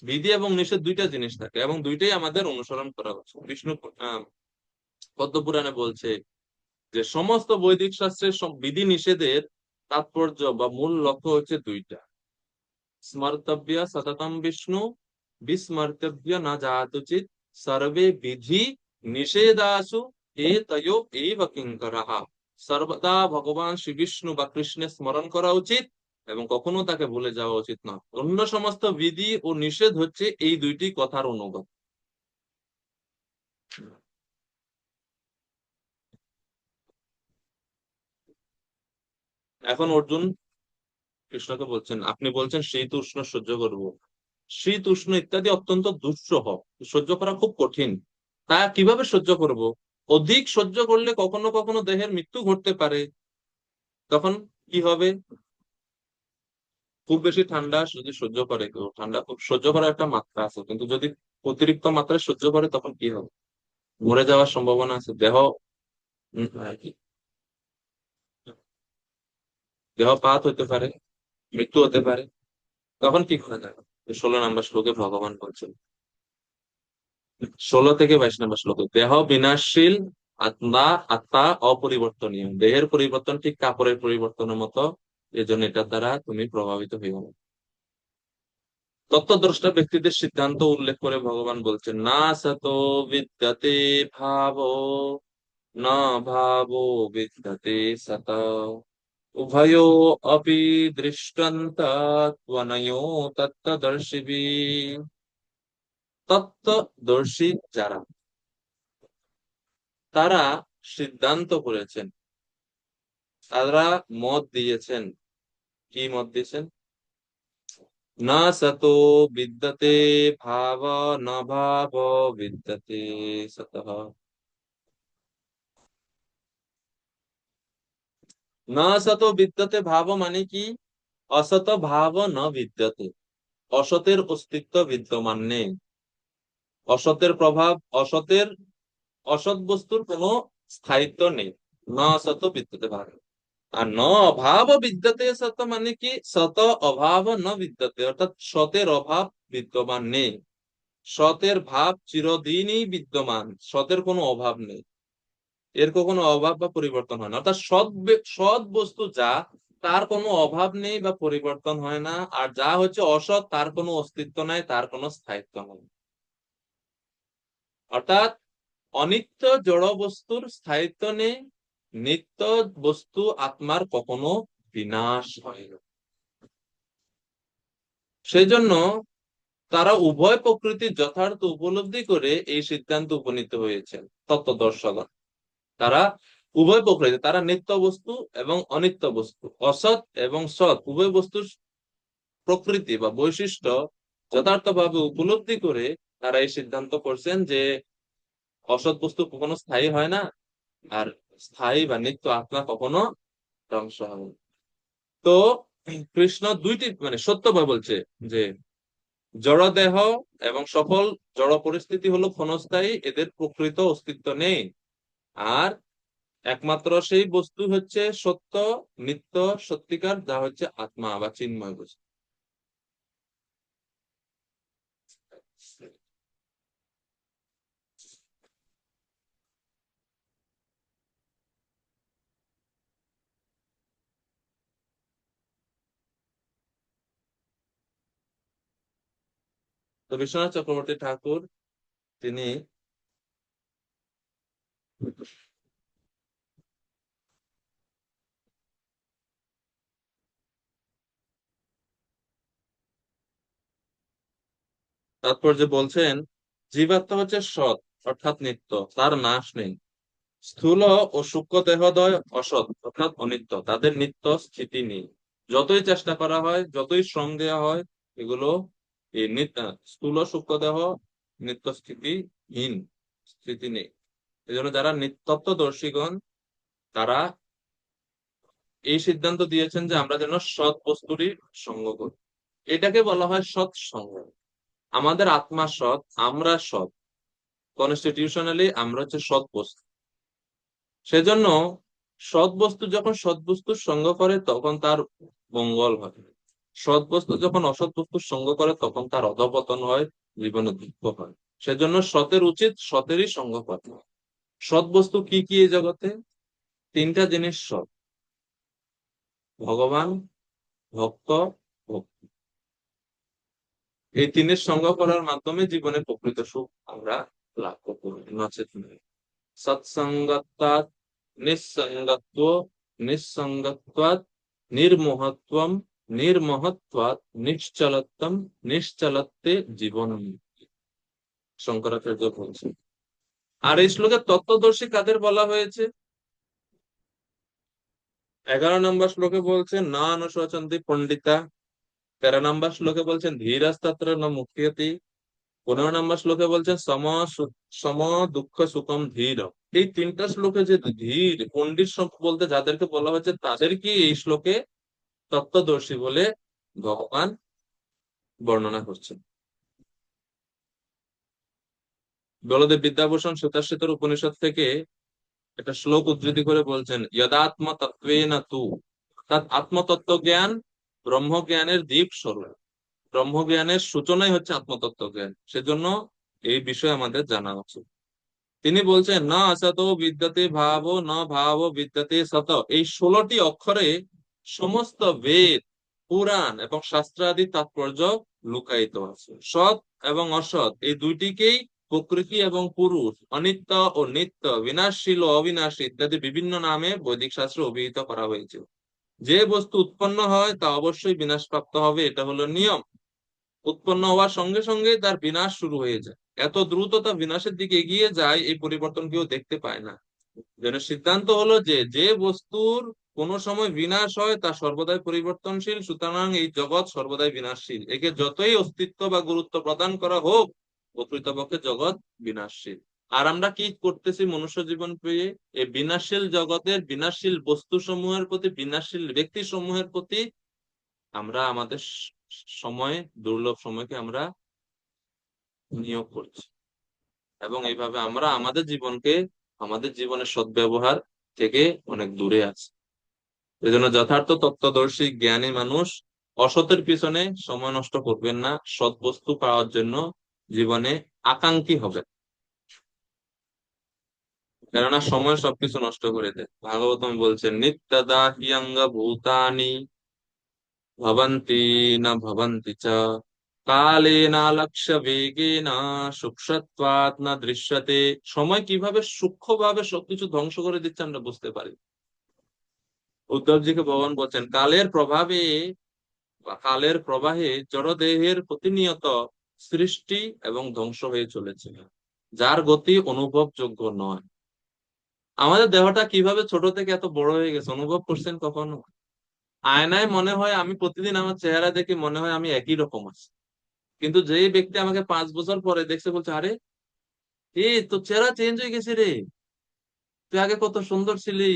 বিধি এবং নিষেধ দুইটা জিনিস থাকে এবং দুইটাই আমাদের অনুসরণ করা উচিত। বিষ্ণু পদ্মপুরাণে বলছে যে সমস্ত বৈদিক শাস্ত্রের সব বিধি নিষেধের তাৎপর্য বা মূল লক্ষ্য হচ্ছে দুইটা, স্মর্তব্য সততম বিষ্ণু, বিস্মর্তব্য না যাতুচিত, সর্বে বিধি নিষেধাসু এ তয়ো এব কিঙ্করঃ। সর্বদা ভগবান শ্রী বিষ্ণু বা কৃষ্ণের স্মরণ করা উচিত এবং কখনো তাকে ভুলে যাওয়া উচিত না। অন্য সমস্ত বিধি ও নিষেধ হচ্ছে এই দুইটি কথার অনুগত। এখন অর্জুন কৃষ্ণকে বলছেন, আপনি বলছেন শীত উষ্ণ সহ্য করব, শীত উষ্ণ ইত্যাদি অত্যন্ত দুঃসহ, সহ্য করা খুব কঠিন। তা কিভাবে সহ্য করব? অধিক সহ্য করলে কখনো কখনো দেহের মৃত্যু ঘটতে পারে। তখন কি হবে? খুব বেশি ঠান্ডা যদি সহ্য করে কেউ, ঠান্ডা খুব সহ্য করার একটা মাত্রা আছে, কিন্তু যদি অতিরিক্ত মাত্রায় সহ্য করে তখন কি হবে? মরে যাওয়ার সম্ভাবনা আছে। আর কি, দেহপাত হতে পারে, মৃত্যু হতে পারে। তখন কি করা যায়? 16 নম্বর শ্লোকে ভগবান বলছেন, 16 থেকে 22 নম্বর শ্লোকে, দেহ বিনাশশীল, আত্মা আত্মা অপরিবর্তনীয়। দেহের পরিবর্তন ঠিক কাপড়ের পরিবর্তনের মতো, এজন্য এটার দ্বারা তুমি প্রভাবিত হইও না। তত্ত্বদ্রষ্টা ব্যক্তিদের সিদ্ধান্ত উল্লেখ করে ভগবান বলছেন, না সতো বিদ্যতে ভাব, না ভাবো বিদ্যতে সত, উভয়ো অপি দৃষ্টান্তাৎ তত্ত্বদর্শিবিঃ। তত্ত্বদর্শী যারা, তারা সিদ্ধান্ত করেছেন, তারা মত দিয়েছেন। কি মত দিয়েছেন? না সতো বিদ্যতে ভাব, না ভাব বিদ্যতে সতঃ। না সতো বিদ্যতে ভাব মানে কি? অসত ভাব ন বিদ্যতে, অসতের অস্তিত্ব বিদ্যমান নেই। অসতের প্রভাব, অসৎ বস্তুর কোনো স্থায়িত্ব নেই। না সত বিদ্যতে ভাব। আর ন অভাব বিদ্যতে সত মানে কি? সত অভাব ন বিদ্যতে, অর্থাৎ সতের অভাব বিদ্যমান নেই। সতের ভাব চিরদিনই বিদ্যমান, সতের কোনো অভাব নেই, এর কোনো অভাব বা পরিবর্তন হয় না। অর্থাৎ সৎ বস্তু যা, তার কোনো অভাব নেই বা পরিবর্তন হয় না, আর যা হচ্ছে অসৎ তার কোনো অস্তিত্ব নাই, তার কোনো স্থায়িত্ব নেই। অর্থাৎ অনিত্য জড় বস্তুর স্থায়িত্ব নেই, নিত্য বস্তু আত্মার কখনো বিনাশ হয় না। সেই জন্য তারা উভয় প্রকৃতির যথার্থ উপলব্ধি করে এই সিদ্ধান্ত উপনীত হয়েছেন তত্ত্বদর্শকগণ। তারা উভয় প্রকৃতি, তারা নিত্য বস্তু এবং অনিত্য বস্তু, অসৎ এবং সৎ উভয় বস্তুর প্রকৃতি বা বৈশিষ্ট্য যথার্থভাবে উপলব্ধি করে তারা এই সিদ্ধান্ত করছেন যে অসৎ বস্তু কখনো স্থায়ী হয় না, আর স্থায়ী বা নিত্য আত্মা কখনো ধ্বংস হয় না। তো কৃষ্ণ দুইটি মানে সত্যভাবে বলছে যে জড় দেহ এবং সকল জড় পরিস্থিতি হলো ক্ষণস্থায়ী, এদের প্রকৃত অস্তিত্ব নেই। আর একমাত্র সেই বস্তু হচ্ছে সত্য, নিত্য, সত্যিকার, যা হচ্ছে আত্মা বা চিন্ময় বস্তু। তো বিশ্বনাথ চক্রবর্তী ঠাকুর তিনি তাৎপর্য বলছেন, জীবাত্মা হচ্ছে সৎ অর্থাৎ নিত্য, তার নাশ নেই। স্থূল ও সূক্ষ্ম দেহদ্বয় অসৎ অর্থাৎ অনিত্য, তাদের নিত্য স্থিতি নেই। যতই চেষ্টা করা হয়, যতই শ্রম দেওয়া হয়, এগুলো এই স্থূল সূক্ষ্ম দেহ নিত্য স্থিতিহীন, স্থিতি নেই। এই জন্য যারা তত্ত্বদর্শীগণ তারা এই সিদ্ধান্ত দিয়েছেন যে আমরা যেন সৎ বস্তুরই সঙ্গ করি। এটাকে বলা হয় সৎসঙ্গ। আমাদের আত্মা সৎ, আমরা সৎ, কনস্টিটিউশনালি আমরা হচ্ছে সৎ বস্তু। সেজন্য সৎ বস্তু যখন সৎ বস্তুর সঙ্গ করে তখন তার মঙ্গল হয়, সৎ বস্তু যখন অসৎ বস্তুর সঙ্গ করে তখন তার অধঃপতন হয়, জীবনে দুঃখ হয়। সেজন্য সতের উচিত সতেরই সঙ্গ করা। সৎ বস্তু কি কি এই জগতে? তিনটা জিনিস সৎ: ভগবান, ভক্ত, ভক্তি। এই তিনের সঙ্গ করার মাধ্যমে জীবনে প্রকৃত সুখ আমরা লাভ করি, নচেৎ নয়। সৎসঙ্গত্বাৎ নিঃসঙ্গত্ব, নিঃসঙ্গত্বাৎ নির্মোহত্বম, নির্মোহত্বাৎ নিশ্চলত্বম, নিশ্চলত্বে জীবনম। শঙ্করাচার্য বলছেন। আর এই শ্লোকে তত্ত্বদর্শী কাদের বলা হয়েছে? 11 নম্বর শ্লোকে বলছেন না অনুশোচন্তি পণ্ডিতা। 13 নম্বর শ্লোকে বলছেন ধীরস্তত্র ন মুখ্যতি। 15 নম্বর শ্লোকে বলছেন সম দুঃখ সুখম ধীর। এই তিনটা শ্লোকে যে ধীর পণ্ডিত বলতে যাদেরকে বলা হয়েছে তাদেরকে এই শ্লোকে তত্ত্বদর্শী বলে ভগবান বর্ণনা করছেন। বলদেব বিদ্যাভূষণ সুতাশ্রিতর উপনিষদ থেকে একটা শ্লোক উদ্ধৃতি করে বলছেন, যদাত্ম তত্ত্বেন তু, অর্থাৎ আত্মতত্ত্ব জ্ঞান ব্রহ্মজ্ঞানের দীপ স্বরূপ। ব্রহ্মজ্ঞানের সূচনাই হচ্ছে আত্মতত্ত্ব জ্ঞান। সেজন্য এই বিষয়ে আমাদের জানা উচিত। তিনি বলছেন না আসত বিদ্যতে ভাব, না ভাব বিদ্যতে সত। এই 16টি অক্ষরে সমস্ত বেদ, পুরাণ এবং শাস্ত্রাদি তাৎপর্য লুকায়িত আছে। সৎ এবং অসৎ এই দুইটিকেই প্রকৃতি এবং পুরুষ, অনিত্য ও নিত্য, বিনাশশীল ও অবিনাশী ইত্যাদি বিভিন্ন নামে বৈদিক শাস্ত্রে অভিহিত করা হয়েছে। যে বস্তু উৎপন্ন হয় তা অবশ্যই বিনাশপ্রাপ্ত হবে, এটা হলো নিয়ম। উৎপন্ন হওয়ার সঙ্গে সঙ্গে তার বিনাশ শুরু হয়ে যায়। এত দ্রুত তা বিনাশের দিকে এগিয়ে যায়, এই পরিবর্তন কেউ দেখতে পায় না। যেন সিদ্ধান্ত হলো যে যে বস্তুর কোন সময় বিনাশ হয় তা সর্বদাই পরিবর্তনশীল, সুতরাং এই জগৎ সর্বদাই বিনাশশীল। একে যতই অস্তিত্ব বা গুরুত্ব প্রদান করা হোক, প্রকৃতপক্ষে জগৎ বিনাশশীল। আর আমরা কি করতেছি মনুষ্য জীবন পেয়ে? এই বিনাশশীল জগতের বিনাশশীল বস্তু সমূহের প্রতি, বিনাশশীল ব্যক্তি সমূহের প্রতি আমরা আমাদের সময়, দুর্লভ সময়কে আমরা নিয়োগ করছি, এবং এইভাবে আমরা আমাদের জীবনকে, আমাদের জীবনের সদ্ব্যবহার থেকে অনেক দূরে আছি। এজন্য যথার্থ তত্ত্বদর্শী জ্ঞানী মানুষ অসতের পিছনে সময় নষ্ট করবেন না, সৎ বস্তু পাওয়ার জন্য জীবনে আকাঙ্ক্ষী হবে। কেননা সময় সবকিছু নষ্ট করে দেয়। ভাগবতম বলছেন নিত্যদা হিয়ঙ্গ ভূতানি ভবন্তি না ভবন্তি চ কালেনা লক্ষ্য বেগেনা সূক্ষ্মত্বাৎ না দৃশ্যতে। সময় কিভাবে সূক্ষ্মভাবে সবকিছু ধ্বংস করে দিচ্ছে আমরা বুঝতে পারি। উদ্ধবজিকে ভগবান বলছেন কালের প্রভাবে বা কালের প্রবাহে জড়দেহের প্রতিনিয়ত সৃষ্টি এবং ধ্বংস হয়ে চলেছে, যার গতি অনুভবযোগ্য নয়। আমাদের দেহটা কিভাবে ছোট থেকে এত বড় হয়ে গেছে অনুভব করছেন কখনো? আয়নায় মনে হয় আমি প্রতিদিন আমার চেহারা দেখে মনে হয় আমি একই রকম আছি, কিন্তু যেই ব্যক্তি আমাকে 5 বছর পরে দেখছে বলছে আরে তোর চেহারা চেঞ্জ হয়ে গেছে রে, তুই আগে কত সুন্দর ছিলি,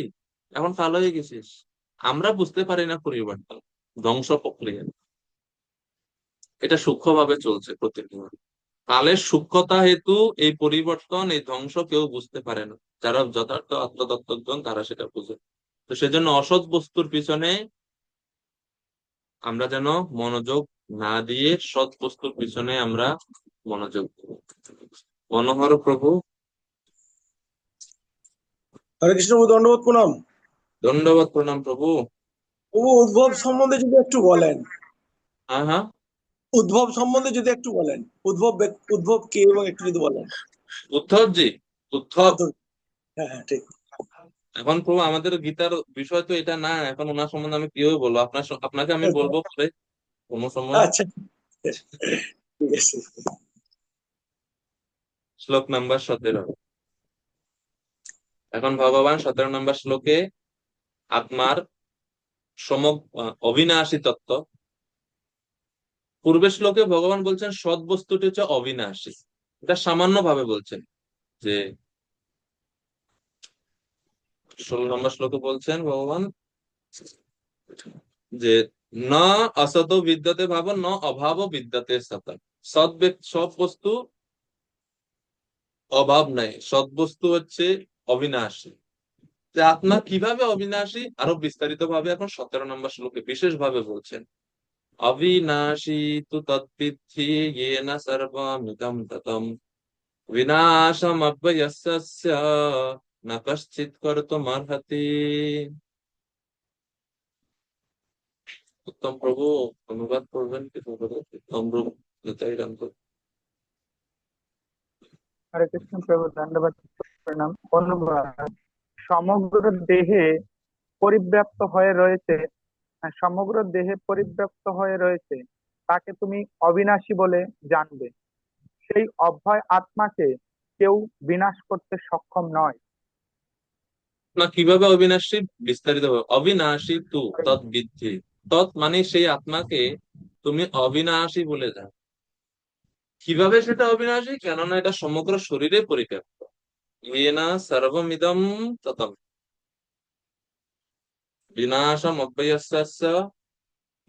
এখন কালো হয়ে গেছিস। আমরা বুঝতে পারি না পরিবর্তন, ধ্বংস প্রক্রিয়া। এটা সূক্ষ্মভাবে চলছে প্রতিনিয়ত। কালের সূক্ষ্মতা হেতু এই পরিবর্তন, এই ধ্বংস কেউ বুঝতে পারে না। যারা যথার্থ আত্মতত্ত্বজ্ঞ তারা সেটা বুঝে। তো সেজন্য অসৎ বস্তুর পিছনে আমরা যেন মনোযোগ না দিয়ে সৎ বস্তুর পিছনে আমরা মনোযোগ দেব। মনোহর প্রভু। হরে কৃষ্ণ প্রভু, দণ্ডবোধ প্রণাম। দণ্ডবত প্রণাম প্রভু। প্রভু, উদ্ভব সম্বন্ধে যদি একটু বলেন। হ্যাঁ হ্যাঁ। উদ্ভব সম্বন্ধে যদি একটু বলেন, উদ্ভব কে, এবং একটু যদি বলেন। উদ্ধবজি, উদ্ধব। তো হ্যাঁ হ্যাঁ, ঠিক। এখন প্রভু আমাদের গীতার বিষয় তো এটা না, এখন ওনার সম্বন্ধে আমি কিভাবে বলবো? আপনাকে আমি বলবো পরে কোনো সময়। আচ্ছা, ঠিক আছে। শ্লোক নাম্বার 17। এখন ভগবান 17 নম্বর শ্লোকে আত্মার অবিনাশী তত্ত্ব। পূর্বের শ্লোকে ভগবান বলছেন সৎ বস্তুটি হচ্ছে অবিনাশী। এটা সামান্য ভাবে বলছেন যে 16 নম্বর শ্লোকে বলছেন ভগবান যে না অসত বিদ্যতে ভাব ন অভাব বিদ্যতে সত। সব বস্তু অভাব নাই, সৎ বস্তু হচ্ছে অবিনাশী। যে আত্মা কিভাবে অবিনাশী আরো বিস্তারিত ভাবে এখন 17 নম্বর শ্লোকে বিশেষ ভাবে বলছেন অবিনাশী তু তদ্বিদ্ধি येन सर्वमिदं ततम् विनाशमव्ययस्य न कश्चित् कर्तुमर्हति। উত্তম প্রভু অনুবাদ করবেন কি করে? উত্তম প্রভু নিতাই রাম প্রভু। হরে কৃষ্ণ প্রভু, দণ্ডবাদ প্রণাম। অনুবাদ: সমগ্র দেহে পরিব্যাপ্ত হয়ে রয়েছে, সমগ্র দেহে পরিব্যাপ্ত হয়ে রয়েছে, তাকে তুমি অবিনাশী বলে জানবে। সেই অভয় আত্মাকে কেউ বিনাশ করতে সক্ষম নয়। না কিভাবে অবিনাশী বিস্তারিত ভাবে অবিনাশী তু তদ্বিদ্ধি। তৎ মানে সেই আত্মাকে তুমি অবিনাশী বলে জানো। কিভাবে সেটা অবিনাশী? কেননা এটা সমগ্র শরীরে পরিব্যাপ্ত। ইয়েনা সর্বমিদম ততম বিনাশম অব্যয়স্য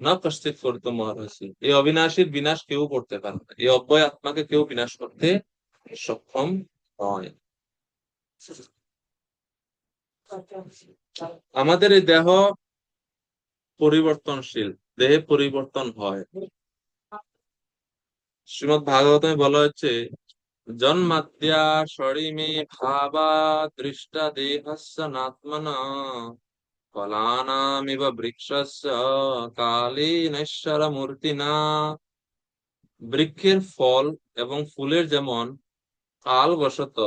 না কশ্চিৎ করতুম অর্হসি। এই অবিনাশীর বিনাশ কেউ করতে পারে না, এই অব্যয় আত্মাকে কেউ বিনাশ করতে সক্ষম নয়। আমাদের এই দেহ পরিবর্তনশীল, দেহে পরিবর্তন হয়। শ্রীমদ্ ভাগবতমে বলা হচ্ছে জন্মাদ্যা শরীমে ভাবা দৃষ্টা দেহস্য নাত্মনা ফলানামিব বৃক্ষস্য কালে নশ্বর মূর্তিনা। বৃক্ষের ফল এবং ফুলের যেমন কালবশত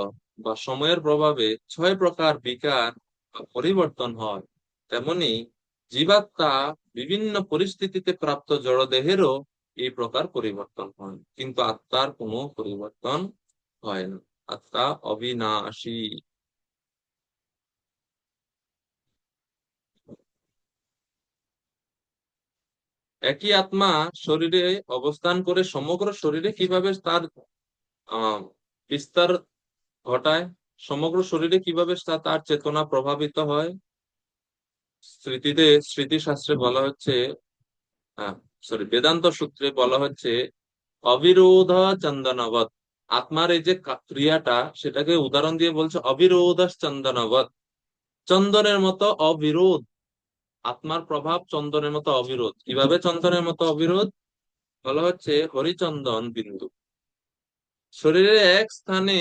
বা সময়ের প্রভাবে 6 প্রকার বিকার বা পরিবর্তন হয়, তেমনি জীবাত্মা বিভিন্ন পরিস্থিতিতে প্রাপ্ত জড়দেহেরও এই প্রকার পরিবর্তন হয়, কিন্তু আত্মার কোনো পরিবর্তন হয় না। আত্মা অবিনাশী। একই আত্মা শরীরে অবস্থান করে সমগ্র শরীরে কিভাবে তার আহ বিস্তার ঘটায়, সমগ্র শরীরে কিভাবে তার চেতনা প্রভাবিত হয়। স্মৃতিশাস্ত্রে বলা হচ্ছে, বেদান্ত সূত্রে বলা হচ্ছে অবিরোধ চন্দনবৎ। আত্মার এই যে ক্রিয়াটা সেটাকে উদাহরণ দিয়ে বলছে অবিরোধ চন্দনবৎ। চন্দনের মতো অবিরোধ আত্মার প্রভাব, চন্দনের মতো অবিরোধ। কিভাবে চন্দনের মতো অবিরোধ? বলা হচ্ছে হরিচন্দন বিন্দু শরীরের এক স্থানে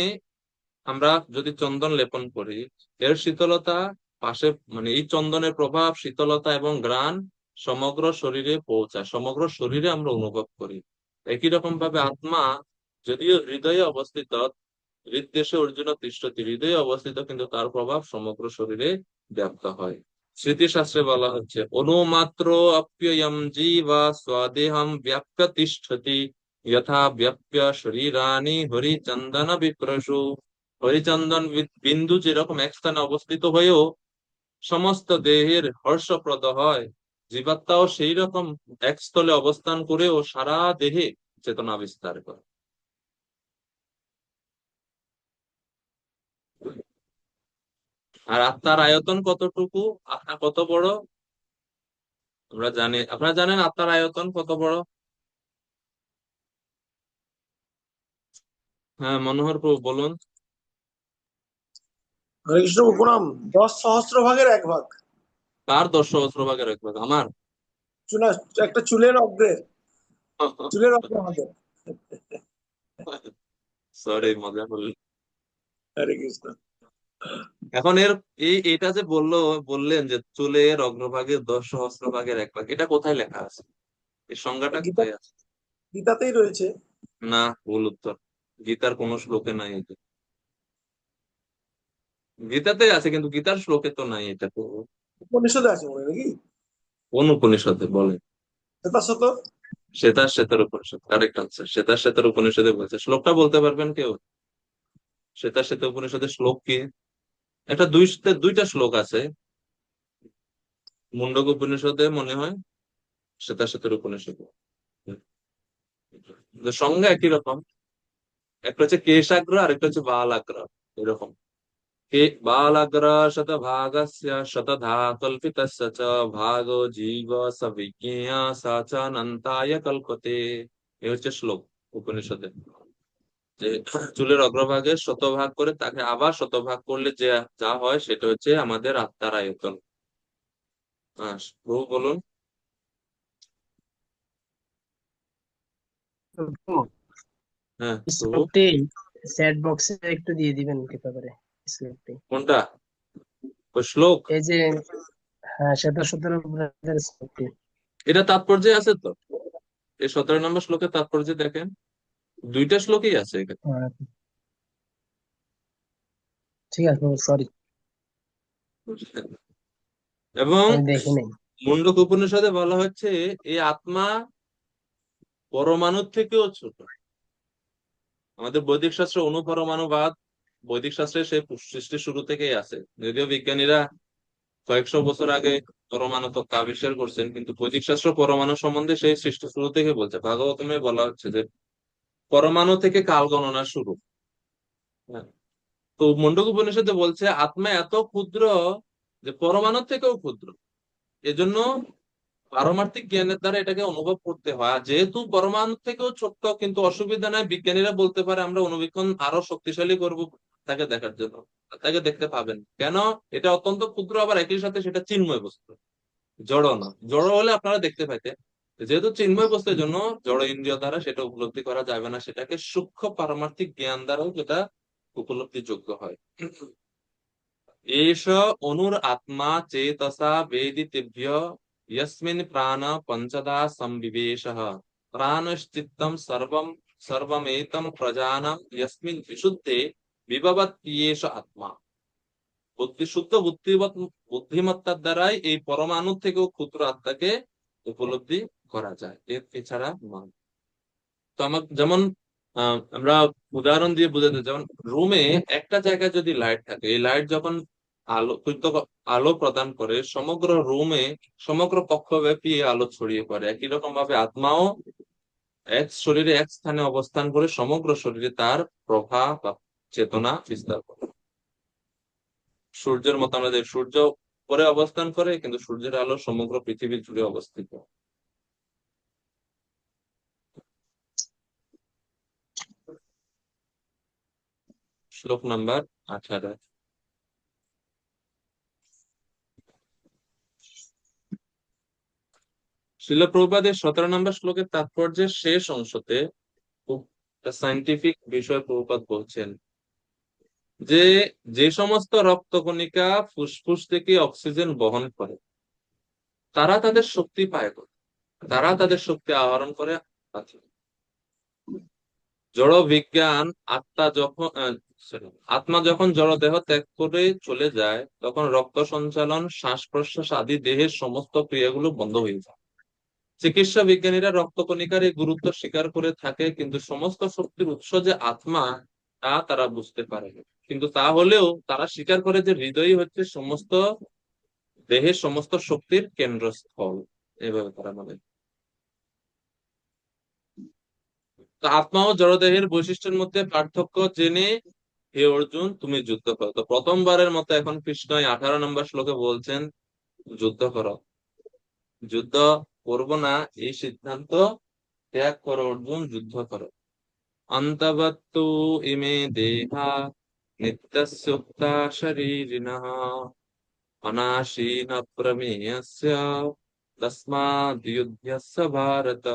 আমরা যদি চন্দন লেপন করি, এর শীতলতা পাশে, মানে এই চন্দনের প্রভাব, শীতলতা এবং ঘ্রাণ সমগ্র শরীরে পৌঁছায়, সমগ্র শরীরে আমরা অনুভব করি। একই রকম ভাবে আত্মা যদিও হৃদয়ে অবস্থিত, হৃদদেশে অর্জুন তিষ্ঠতি, হৃদয়ে অবস্থিত, কিন্তু তার প্রভাব সমগ্র শরীরে ব্যাপ্ত হয়। স্মৃতিশাস্ত্রে বলা হচ্ছে অনুমাত্র অপ্যয়ম জীবা স্বদেহম ব্যাপ্য তিষ্ঠতি যথা ব্যাপ্য শরীরানি হরিচন্দন বিপ্রসু। হরিচন্দন বিন্দু যেরকম এক স্থানে অবস্থিত হয়েও সমস্ত দেহের হর্ষপ্রদ হয়, জীবাত্মাও সেই রকম এক স্থলে অবস্থান করেও সারা দেহে চেতনা বিস্তার করে। আর আত্মার আয়তন কতটুকু, আত্মা কত বড় আমরা জানি, আপনারা জানেন আত্মার আয়তন কত বড়? হ্যাঁ, মনোহর প্রভু বলুন। হরে কৃষ্ণ প্রণাম। 10 সহস্র ভাগের 1 ভাগ। কার 10 সহস্র ভাগের 1 ভাগ? আমার? চুনা, একটা চুলের অগ্রের, চুলের অগ্র আমাদের। সরি, মজা করলেন। হরে কৃষ্ণ। এখন এটা যে বললেন যে চুলের অগ্রভাগের 10 সহস্র ভাগের 1 ভাগ, এটা কোথায় লেখা আছে? এই সংজ্ঞাটা গীতা, কোথায় আছে? গীতাতেই রয়েছে। না, ভুল উত্তর। গীতার কোন শ্লোকে নাই এটা। গীতাতে আছে কিন্তু গীতার শ্লোকে তো নাই এটা তো। উপনিষদে আছে মনে হয় নাকি? কোন উপনিষদে বলেন? শ্বেতাশ্বত। শ্বেতার শ্বেতার উপনিষদ, কারেক্ট আনসার। শ্বেতার শ্বেতার উপনিষদে বলছে। শ্লোকটা বলতে পারবেন কেউ? শ্বেতার শ্বেতার উপনিষদের শ্লোক কি? একটা দুইটা শ্লোক আছে, মুন্ডক উপনিষদে মনে হয়, শ্বেতার শ্বেতার উপনিষদে। সংজ্ঞা একই রকম। একটা হচ্ছে কেশাগ্র আর একটা হচ্ছে বালাগ্র, এরকম। কে বালাগ্র শতভাগস্য শতধা কল্পিতস্য চ ভাগো জীব সবিজ্ঞেয়া সা চ অনন্তায় কল্পতে। এ হচ্ছে শ্লোক উপনিষদে, যে চুলের অগ্রভাগে 100 ভাগ করে তাকে আবার 100 ভাগ করলে যে যা হয় সেটা হচ্ছে আমাদের আত্মার আয়তন। হ্যাঁ, প্রভু বলুন। আপু, হ্যাঁ প্রভু। শ্লোকটি চ্যাট বক্সে একটু দিয়ে দিবেন কৃপা করে, শ্লোকটি। কোনটা? ওই শ্লোক? এই যে, হ্যাঁ, 17 শ্লোকটি। এটা তাৎপর্য আছে তো, এই 17 নম্বর শ্লোকের তাৎপর্য দেখেন, দুইটা শ্লোকই আছে এখানে। হ্যাঁ, ঠিক আছে, সরি, এবং আমি দেখি নাই। মুন্ডক উপনিষদে বলা হচ্ছে এই আত্মা পরমাণুর থেকেও ছোট। আমাদের বৈদিক শাস্ত্র অনুপরমাণুবাদ, বৈদিক শাস্ত্রে সেই সৃষ্টির শুরু থেকেই আছে, যদিও বিজ্ঞানীরা কয়েকশো বছর আগে পরমাণু তত্ত্ব আবিষ্কার করছেন, কিন্তু বৈদিক শাস্ত্র পরমাণু সম্বন্ধে সেই সৃষ্টি শুরু থেকে বলছে। ভাগবতমে বলা হচ্ছে যে পরমাণু থেকে কাল গণনা শুরু। হ্যাঁ। তো মুন্ডক উপনিষদে বলছে আত্মা এত ক্ষুদ্র যে পরমাণুর থেকেও ক্ষুদ্র, এজন্য পারমার্থিক জ্ঞানের দ্বারা এটাকে অনুভব করতে হয়। আর যেহেতু পরমাণু থেকেও ছোট্ট, কিন্তু অসুবিধা নাই, বিজ্ঞানীরা বলতে পারে আমরা অনুবীক্ষণ আরো শক্তিশালী করব তাকে দেখার জন্য, তাকে দেখতে পাবেন। কেন? এটা অত্যন্ত ক্ষুদ্র, আবার একই সাথে সেটা চিন্ময় বস্তু, জড় না। জড় হলে আপনারা দেখতে পাইতেন, যেহেতু চিন্ময় বস্তুর জন্য জড় ইন্দ্রিয় দ্বারা সেটা উপলব্ধি করা যাবে না, সেটাকে সূক্ষ্ম পারমার্থিক জ্ঞান দ্বারাও যেটা উপলব্ধিযোগ্য হয়। एष অনুর আত্মা চেতসা বেদিতেভ্য यस्मिन् प्राण पंचधा संविवेशः प्राणश्चित्तं सर्वं सर्वमेतं प्रजानं यस्मिन् विशुद्धे বিভবত্যেষ আত্মা। শুদ্ধ বুদ্ধিমত্তার দ্বারাই এই পরমাণু থেকেও ক্ষুদ্র আত্মাকে উপলব্ধি করা যায়, এছাড়া নয়। তো আমার যেমন আমরা উদাহরণ দিয়ে বোঝাতে, যেমন রুমে একটা জায়গায় যদি লাইট থাকে, এই লাইট যখন আলো প্রদান করে সমগ্র রুমে, সমগ্র কক্ষব্যাপী এই আলো ছড়িয়ে পড়ে। একই রকম ভাবে আত্মাও এক শরীরে এক স্থানে অবস্থান করে সমগ্র শরীরে তার প্রভা বা চেতনা বিস্তার করে। সূর্যের মতো, আমাদের সূর্য উপরে অবস্থান করে, কিন্তু সূর্যের আলো সমগ্র পৃথিবী জুড়ে অবস্থিত। শ্লোক নাম্বার 18। শিল প্রভুপাদের 17 নম্বর শ্লোকের তাৎপর্যের শেষ অংশতে খুব সায়েন্টিফিক বিষয় প্রভুপাদ বলছেন যে যে সমস্ত রক্তকণিকা ফুসফুস থেকে অক্সিজেন বহন করে তারা তাদের শক্তি পায় কোথায়? তারা তাদের শক্তি আহরণ করে আছে। জড় বিজ্ঞান আত্মা যখন sorry, আত্মা যখন জড় দেহ ত্যাগ করে চলে যায় তখন রক্ত সঞ্চালন শ্বাস প্রশ্বাস আদি দেহের সমস্ত ক্রিয়াগুলো বন্ধ হয়ে যায়। চিকিৎসা বিজ্ঞানীরা রক্তকণিকার এই গুরুত্ব স্বীকার করে থাকে, কিন্তু সমস্ত শক্তির উৎস যে আত্মা তা তারা বুঝতে পারে না। কিন্তু তা হলেও তারা স্বীকার করে যে হৃদয়ই হচ্ছে সমস্ত দেহের সমস্ত শক্তির কেন্দ্রস্থল। এভাবে তারা মানে তো আত্মা ও জড়দেহের বৈশিষ্ট্যের মধ্যে পার্থক্য জেনে হে অর্জুন তুমি যুদ্ধ করো। তো প্রথমবারের মতো এখন কৃষ্ণ এই 18 নম্বর শ্লোকে বলছেন যুদ্ধ করো। যুদ্ধ করবো না এই সিদ্ধান্ত ত্যাগ করো অর্জুন, যুদ্ধ করো। অন্তবত্তু ইমে দেহা নিত্যস্যুক্তা শরীরিণঃ অনাশীন প্রমেয়স্য তস্মাদ্ যুধ্যস্য ভারত।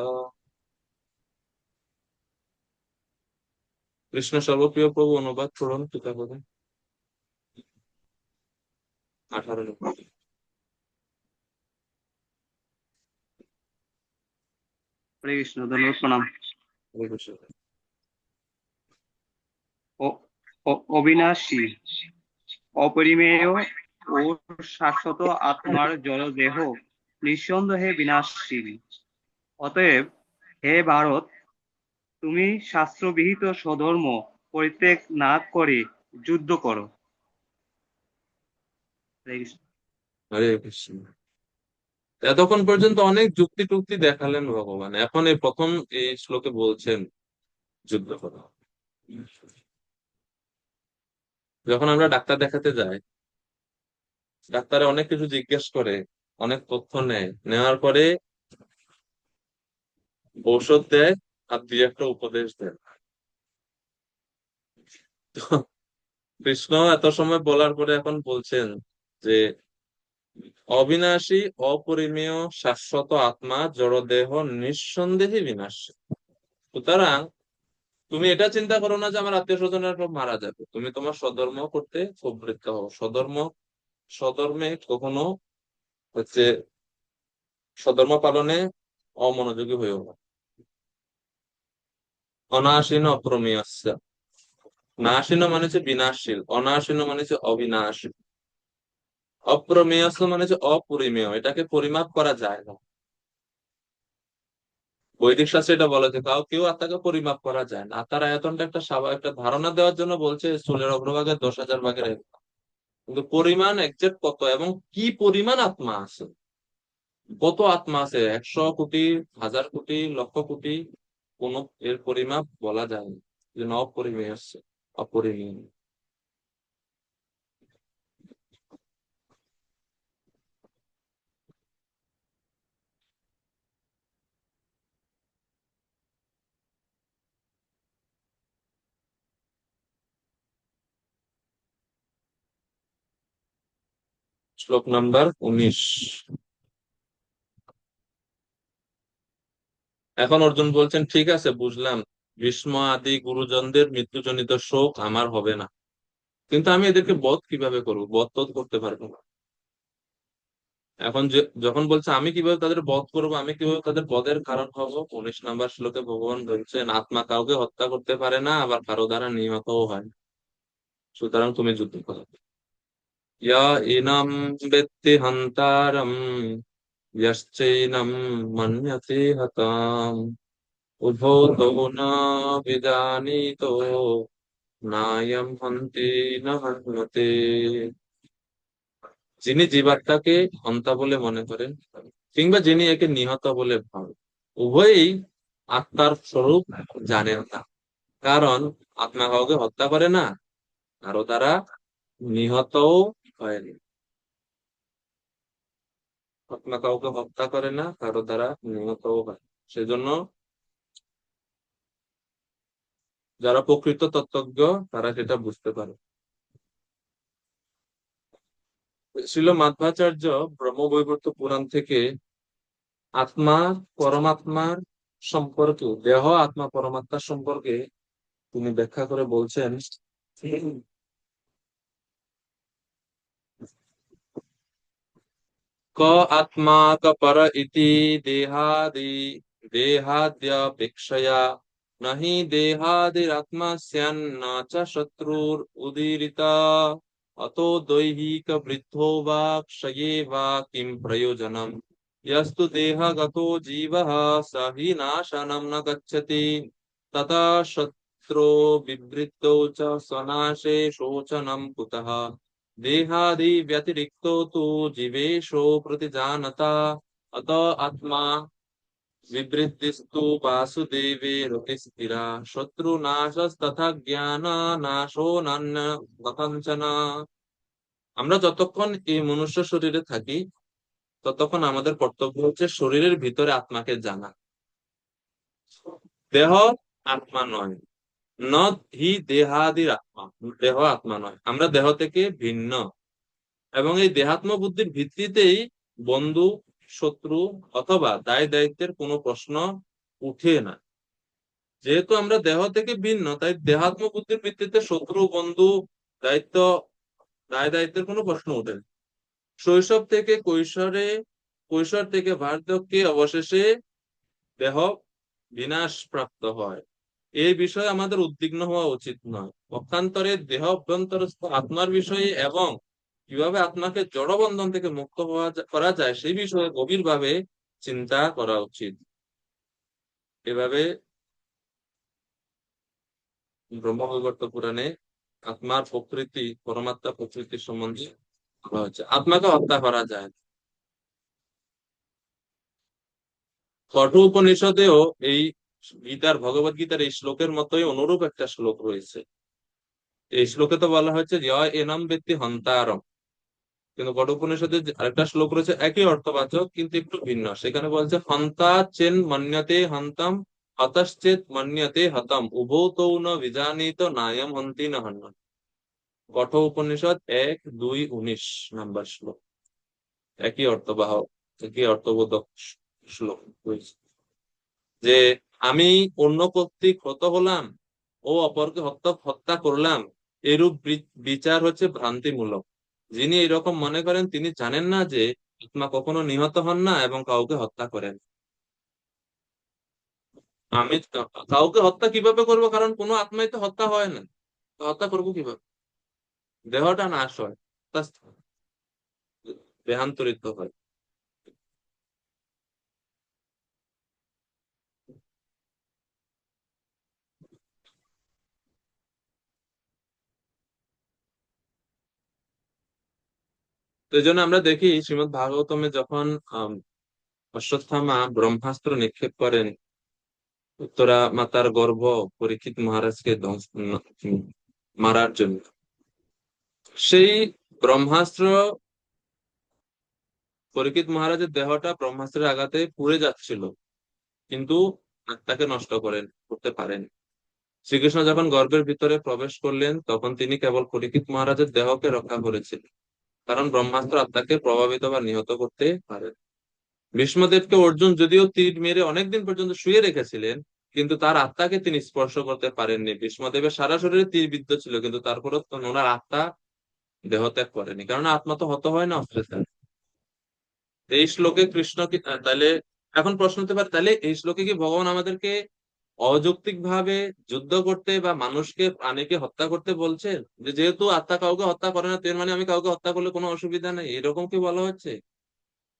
কৃষ্ণ সর্বপ্রিয় প্রভু অনুবাদ করুন পিতাপদে। 18 নম্বর। হরে কৃষ্ণ, ধন্যবাদ, প্রণাম। হরে কৃষ্ণ। অবিনাশী, অপরিমেয় ও শাশ্বত আত্মার জড়দেহ নিঃসন্দেহে বিনাশশীল। অতএব হে ভারত, তুমি শাস্ত্রবিহিত স্বধর্ম পরিত্যাগ না করে যুদ্ধ করো। হরে কৃষ্ণ। হরে কৃষ্ণ। এতক্ষণ পর্যন্ত অনেক যুক্তি টুক্তি দেখালেন ভগবান, এখন এই প্রথম এই শ্লোকে বলছেন যুদ্ধ করো। যখন আমরা ডাক্তার দেখাতে যাই, ডাক্তারে অনেক কিছু জিজ্ঞেস করে, অনেক তথ্য নেয়, নেওয়ার পরে ঔষধ দেয় আর দুই একটা উপদেশ দেয়। তো কৃষ্ণ এত সময় বলার পরে এখন বলছেন যে অবিনাশী, অপরিমেয়, শাশ্বত আত্মা জড়দেহ নিঃসন্দেহে বিনাশী। সুতরাং তুমি এটা চিন্তা করো না যে আমার আত্মীয় স্বজনের সব মারা যাবে, তুমি তোমার স্বধর্ম করতে প্রবৃত্ত হও। স্বধর্মে কখনো হচ্ছে স্বধর্ম পালনে অমনোযোগী হয়েও না। অনাসীন অপ্রমেয়স্য, নাসীন মানে হচ্ছে বিনাশশীল, অনাসীন মানে হচ্ছে অবিনাশী, অপ্রমেয়স্য মানে হচ্ছে অপরিমেয়, এটাকে পরিমাপ করা যায় না। বৈদিক শাস্ত্রে এটা বলা যে কেউ আত্মাকে পরিমাপ করা যায় না। আত্মার আয়তনটা একটা স্বাভাবিক একটা ধারণা দেওয়ার জন্য বলছে স্থূলের অগ্রভাগে 10,000 ভাগের 1 ভাগ। কিন্তু পরিমাণ একজ্যাক্ট কত এবং কি পরিমাণ আত্মা আছে, কত আত্মা আছে, 100 কোটি, 1000 কোটি, লক্ষ কোটি, কোন এর পরিমাপ বলা যায় না। যে অপরিমেয় আছে, অপরিমেয়। শ্লোক নাম্বার 19। এখন অর্জুন বলছেন ঠিক আছে বুঝলাম, ভীষ্ম আদি গুরুজনদের মৃত্যুজনিত শোক আমার হবে না, কিন্তু আমি এদেরকে বধ কিভাবে করবো? বধ তো করতে পারবো না। এখন যখন বলছে আমি কিভাবে তাদের বধ করবো, আমি কিভাবে তাদের বধের কারণ হব, 19 নম্বর শ্লোকে ভগবান বলছেন আত্মা কাউকে হত্যা করতে পারে না, আবার কারো দ্বারা নিহতও হয় না। সুতরাং তুমি যুদ্ধ করো। ইয়া ইনম বেত্তি হন্তারম ইয়শ্চৈনম মন্যতে হতাম উভো তৌ ন বিজানীতো নায়ম হন্তি ন হন্যতে। যিনি জীবাত্মাকে হন্তা বলে মনে করেন কিংবা যিনি একে নিহত বলে ভাবেন, উভয়ই আত্মার স্বরূপ জানেন না। কারণ আত্মা কাউকে হত্যা করে না, আরো তারা নিহতও হয়নি। আত্মা কাউকে হত্যা করে না, কারো দ্বারা নিহতও হয়। সেজন্য যারা প্রকৃত তত্ত্বজ্ঞ তারা সেটা বুঝতে পারে। শ্রীল মাধ্বাচার্য ব্রহ্মবৈবর্ত পুরাণ থেকে আত্মা পরমাত্মার সম্পর্কে, দেহ আত্মা পরমাত্মার সম্পর্কে তিনি ব্যাখ্যা করে বলছেন क आत्मा क पर इति देहाद्यपेक्षया न हि देहादिरात्मा स्यान्न च शत्रुरुदीरिता अतो दैहिक वृद्धो वा क्षये वा किं प्रयोजनम् यस्तु देहगतो जीवः स हि नाशनं न गच्छति तथा शत्रो विवृद्धौ च स्वनाशे शोचनं कुतः देहादि व्यतिरिक्तो तु जीवेशो प्रतिजानता अत आत्मा विवृद्धिस्तु वासुदेवे रति स्थिरा शत्रुनाशस्तथा জ্ঞানানাশো নান্য কথঞ্চন। আমরা যতক্ষণ এই মনুষ্য শরীরে থাকি ততক্ষণ আমাদের কর্তব্য হচ্ছে শরীরের ভিতরে আত্মাকে জানা। দেহ আত্মা নয়, ন হি দেহাদির আত্মা, দেহ আত্মা নয়, আমরা দেহ থেকে ভিন্ন। এবং এই দেহাত্ম বুদ্ধির ভিত্তিতেই বন্ধু শত্রু অথবা দায় দায়িত্বের কোনো প্রশ্ন উঠে না। যেহেতু আমরা দেহ থেকে ভিন্ন, তাই দেহাত্ম বুদ্ধির ভিত্তিতে শত্রু বন্ধু দায়িত্ব দায় দায়িত্বের কোনো প্রশ্ন ওঠে না। শৈশব থেকে কৈশোর থেকে বার্ধক্যে অবশেষে দেহ বিনাশ প্রাপ্ত হয়। এই বিষয়ে আমাদের উদ্বিগ্ন হওয়া উচিত নয়। পক্ষান্তরে দেহ অভ্যন্তরস্থ আত্মার বিষয়ে এবং কিভাবে আত্মাকে জড়বন্ধন থেকে মুক্ত করা যায় সেই বিষয়ে গভীরভাবে চিন্তা করা উচিত। এভাবে ব্রহ্মবৈবর্ত পুরাণে আত্মার প্রকৃতি, পরমাত্মা প্রকৃতি সম্বন্ধে বলা হচ্ছে। আত্মাকে হত্যা করা যায়। কঠোর উপনিষদেও এই ভগবত গীতার এই শ্লোকের মতোই অনুরূপ একটা শ্লোক রয়েছে। এই শ্লোকে তো বলা হচ্ছে জয় এনম ব্যক্তি হন্তারম, কিন্তু কঠোপনিষদের আরেকটা শ্লোক রয়েছে একই অর্থবাচক কিন্তু একটু ভিন্ন। সেখানে বলছে হন্তা চেন মন্যতে হন্তম হতশ্চেত মন্যতে হতম উভৌ তৌ ন বিজানীত নায়ম হন্তি ন হন্য। কঠোপনিষদ 1:2-19 নাম্বার শ্লোক, একই অর্থবাহক, একই অর্থবোধক শ্লোক রয়েছে যে আমি অন্য কর্তৃক হত হলাম ও অপরকে হত্যা করলাম, এরূপ বিচার হচ্ছে ভ্রান্তিমূলক। যিনি এরকম মনে করেন তিনি জানেন না যে আত্মা কখনো নিহত হন না এবং কাউকে হত্যা করেন। আমি কাউকে হত্যা কিভাবে করব, কারণ কোনো আত্মাই তো হত্যা হয় না, তো হত্যা করবো কিভাবে? দেহটা নাশ হয়, দেহান্তরিত হয়। তো এই জন্য আমরা দেখি শ্রীমদ্ ভাগবতমে যখন অশ্বত্থামা ব্রহ্মাস্ত্র নিক্ষেপ করেন উত্তরা মাতার গর্ভ পরীক্ষিত মহারাজকে মারার জন্য, সেই ব্রহ্মাস্ত্র পরীক্ষিত মহারাজের দেহটা ব্রহ্মাস্ত্রের আঘাতে পুড়ে যাচ্ছিল, কিন্তু আত্মাকে নষ্ট করতে পারেন। শ্রীকৃষ্ণ যখন গর্ভের ভিতরে প্রবেশ করলেন তখন তিনি কেবল পরীক্ষিত মহারাজের দেহকে রক্ষা করেছিলেন, কারণ ব্রহ্মাস্ত্র আত্মাকে প্রভাবিত বা নিহত করতে পারে। ভীষ্মদেবকে অর্জুন যদিও তীর মেরে অনেকদিন পর্যন্ত শুয়ে রেখেছিলেন, কিন্তু তার আত্মাকে তিনি স্পর্শ করতে পারেননি। ভীষ্মদেবের সারা শরীরে তীর বিদ্ধ ছিল, কিন্তু তারপরেও ওনার আত্মা দেহ ত্যাগ করেনি, কারণ আত্মা তো হত হয় না অস্ত্রের দ্বারা। এই শ্লোকে কৃষ্ণ কি তাহলে এখন প্রশ্ন হতে পারে, তাহলে এই শ্লোকে কি ভগবান আমাদেরকে অযৌক্তিক ভাবে যুদ্ধ করতে বা মানুষকে প্রাণীকে হত্যা করতে বলছেন, যে যেহেতু আত্মা কাউকে হত্যা করে না তার মানে আমি কাউকে হত্যা করলে কোনো অসুবিধা নেই, এরকম কি বলা হচ্ছে?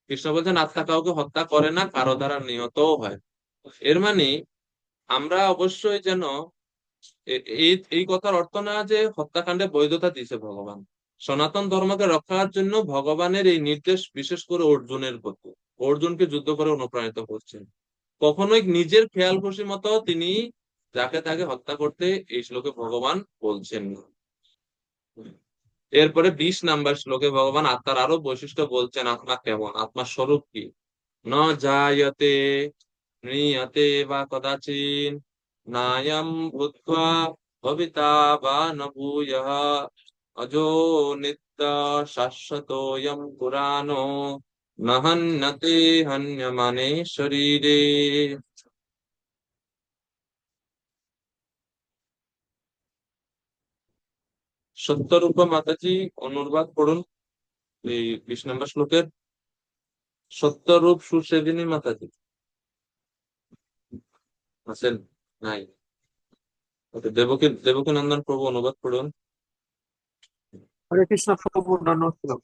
কৃষ্ণ বলছেন আত্মা কাউকে হত্যা করে না, কারো দ্বারা নিহতও হয়। এর মানে আমরা অবশ্যই যেন এই এই কথার অর্থ না যে হত্যাকাণ্ডে বৈধতা দিয়েছে ভগবান। সনাতন ধর্মকে রক্ষার জন্য ভগবানের এই নির্দেশ বিশেষ করে অর্জুনের প্রতি, অর্জুনকে যুদ্ধ করে অনুপ্রাণিত করছেন। কখনোই নিজের খেয়াল খুশি মতো তিনি যাকে তাকে হত্যা করতে এই শ্লোকে ভগবান বলছেন না। এরপরে 20 নাম্বার শ্লোকে ভগবান আত্মার আরো বৈশিষ্ট্য বলছেন, আত্মা কেমন, আত্মার স্বরূপ কি। ন জায়তে ম্রিয়তে বা কদাচিন নায়ম ভূত্বা ভবিতা বা ন ভূয়ঃ অজো নিত্য শাশ্বতোয়ম পুরাণো ন হন্যতে হন্যমানে শরীরে। সত্যরূপা মাতাজি অনুবাদ করুন এই 20 নম্বর শ্লোকের। সত্যরূপ সুসেবিনী মাতাজি আছেন? নাই। ওকে, দেবকী নন্দন প্রভু অনুবাদ করুন। হরে কৃষ্ণ প্রভু, নমস্কার।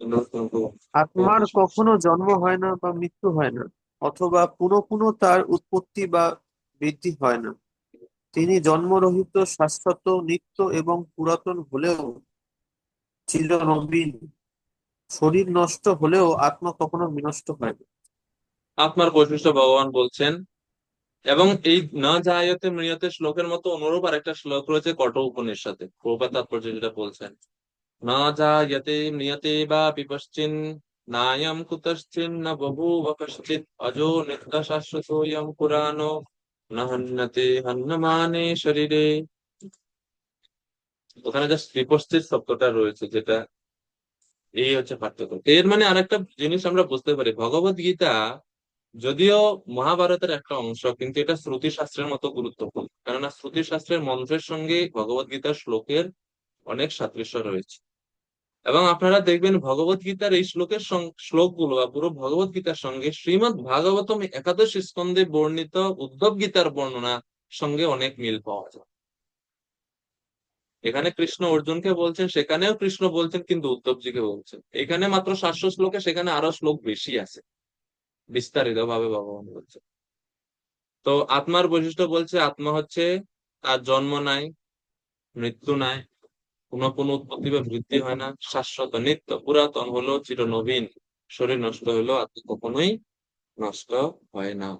অনুবাদ করুন প্রভু। আত্মার কখনো জন্ম হয় না বা মৃত্যু হয় না, অথবা পুনঃ পুনঃ তার উৎপত্তি বা বৃদ্ধি হয় না। তিনি জন্মরহিত, শাশ্বত, নিত্য এবং পুরাতন হলেও চিরনবীন। শরীর নষ্ট হলেও আত্মা কখনো বিনষ্ট হয় না। আত্মার বৈশিষ্ট্য ভগবান বলছেন। এবং এই না জায়তে ম্রিয়তে শ্লোকের মতো অনুরূপ আরেকটা শ্লোক রয়েছে কঠ উপনিষদে, প্রভুপাদ তাৎপর্য যেটা বলছেন, না জায়তে ম্রিয়তে বা বিপশ্চিন নায়ম কুতশ্চিন না বভূব কশ্চিৎ অজো নিত্য শাশ্বতোয়ম পুরাণো না হন্যতে হন্যমানে শরীরে। ওখানে জাস্ট বিপস্থিত শব্দটা রয়েছে, যেটা এই হচ্ছে পার্থক্য। এর মানে আরেকটা জিনিস আমরা বুঝতে পারি, ভগবত গীতা যদিও মহাভারতের একটা অংশ, কিন্তু এটা শ্রুতি শাস্ত্রের মতো গুরুত্বপূর্ণ, কেননা শ্রুতি শাস্ত্রের মন্ত্রের সঙ্গে ভগবত গীতার শ্লোকের অনেক সাদৃশ্য রয়েছে। এবং আপনারা দেখবেন ভগবত গীতার এই শ্লোকগুলো বা পুরো ভগবত গীতার সঙ্গে শ্রীমৎ ভাগবতম একাদশ স্কন্ধে বর্ণিত উদ্ধব গীতার বর্ণনা সঙ্গে অনেক মিল পাওয়া যায়। এখানে কৃষ্ণ অর্জুনকে বলছেন, সেখানেও কৃষ্ণ বলছেন, কিন্তু উদ্ধবজিকে বলছেন। এখানে মাত্র 700 শ্লোকে, সেখানে আরো শ্লোক বেশি আছে, বিস্তারিত ভাবে ভগবান বলছেন। তো আত্মার বৈশিষ্ট্য বলছে, আত্মা হচ্ছে তার জন্ম নাই, মৃত্যু নাই, কোনো কোনো উৎপত্তি বা বৃদ্ধি হয় না, শাশ্বত, নিত্য, পুরাতন হলো চিরনবীন। শরীর নষ্ট হলো, আত্মা কখনোই নষ্ট হয় না।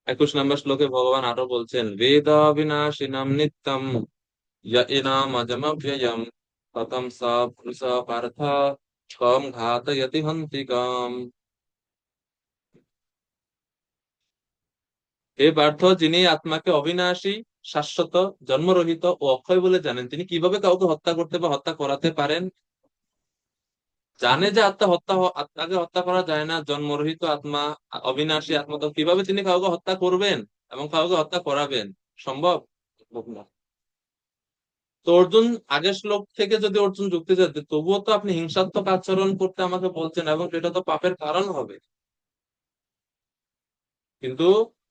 21 নম্বর শ্লোকে ভগবান আরো বলছেন, বেদ বিনাশিনাম নিত্যম ইনাম অজমভ্যয়ম ততম সা পুরুষ পার্থ কম ঘাতয়তি হন্তিকাম। হে পার্থ, যিনি আত্মাকে অবিনাশী, শাশ্বত, জন্মরহিত ও অক্ষয় বলে জানেন, তিনি কিভাবে কাউকে হত্যা করতে বা হত্যা করাতে পারেন? জানে যে আত্মাকে হত্যা করা যায় না, জন্মরহিত আত্মা, অবিনাশী আত্মা, তো কিভাবে তিনি কাউকে হত্যা করবেন এবং কাউকে হত্যা করাবেন? সম্ভব? সম্ভব না। তো অর্জুন, আগের শ্লোক থেকে যদি অর্জুন যুক্তি যাচ্ছে, তবুও তো আপনি হিংসাত্মক আচরণ করতে আমাকে বলছেন, এবং সেটা তো পাপের কারণ হবে। কিন্তু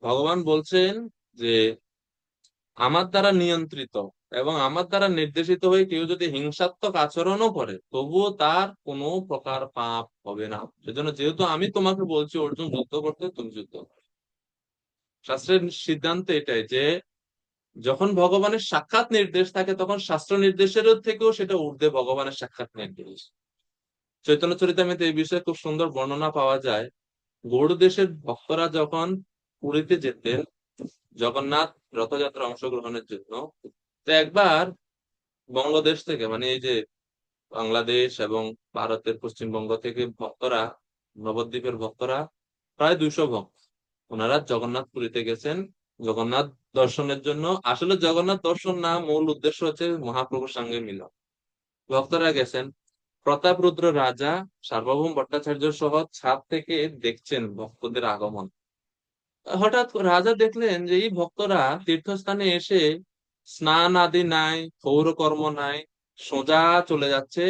ভগবান বলছেন যে আমার দ্বারা নিয়ন্ত্রিত এবং আমার দ্বারা নির্দেশিত হয়ে কেউ যদি হিংসাত্মক আচরণও করে, তবুও তার কোনো প্রকার পাপ হবে না। সেজন্য যেহেতু আমি তোমাকে বলছি অর্জুন, যুদ্ধ করতে, তুমি যুদ্ধ করো। শাস্ত্রের সিদ্ধান্ত এটাই যে যখন ভগবানের সাক্ষাৎ নির্দেশ থাকে, তখন শাস্ত্র নির্দেশের থেকেও সেটা ঊর্ধ্বে ভগবানের সাক্ষাৎ নির্দেশ। চৈতন্য চরিতামৃতে এই বিষয়ে খুব সুন্দর বর্ণনা পাওয়া যায়। গৌড় দেশের ভক্তরা যখন পুরীতে যেতেন জগন্নাথ রথযাত্রা অংশগ্রহণের জন্য, তো একবার বঙ্গদেশ থেকে, মানে এই যে বাংলাদেশ এবং ভারতের পশ্চিমবঙ্গ থেকে ভক্তরা, নবদ্বীপের ভক্তরা, প্রায় 200 ভক্ত, ওনারা জগন্নাথ পুরীতে গেছেন জগন্নাথ দর্শনের জন্য। আসলে জগন্নাথ দর্শন না, মূল উদ্দেশ্য হচ্ছে মহাপ্রভুর সঙ্গে মিলন। ভক্তরা গেছেন, প্রতাপরুদ্র রাজা সার্বভৌম ভট্টাচার্য সহ ছাদ থেকে দেখছেন ভক্তদের আগমন। হঠাৎ রাজা দেখলেন যে এই ভক্তরা তীর্থস্থানে এসে স্নান আদি নাই, পৌর কর্ম নাই, সোজা চলে যাচ্ছে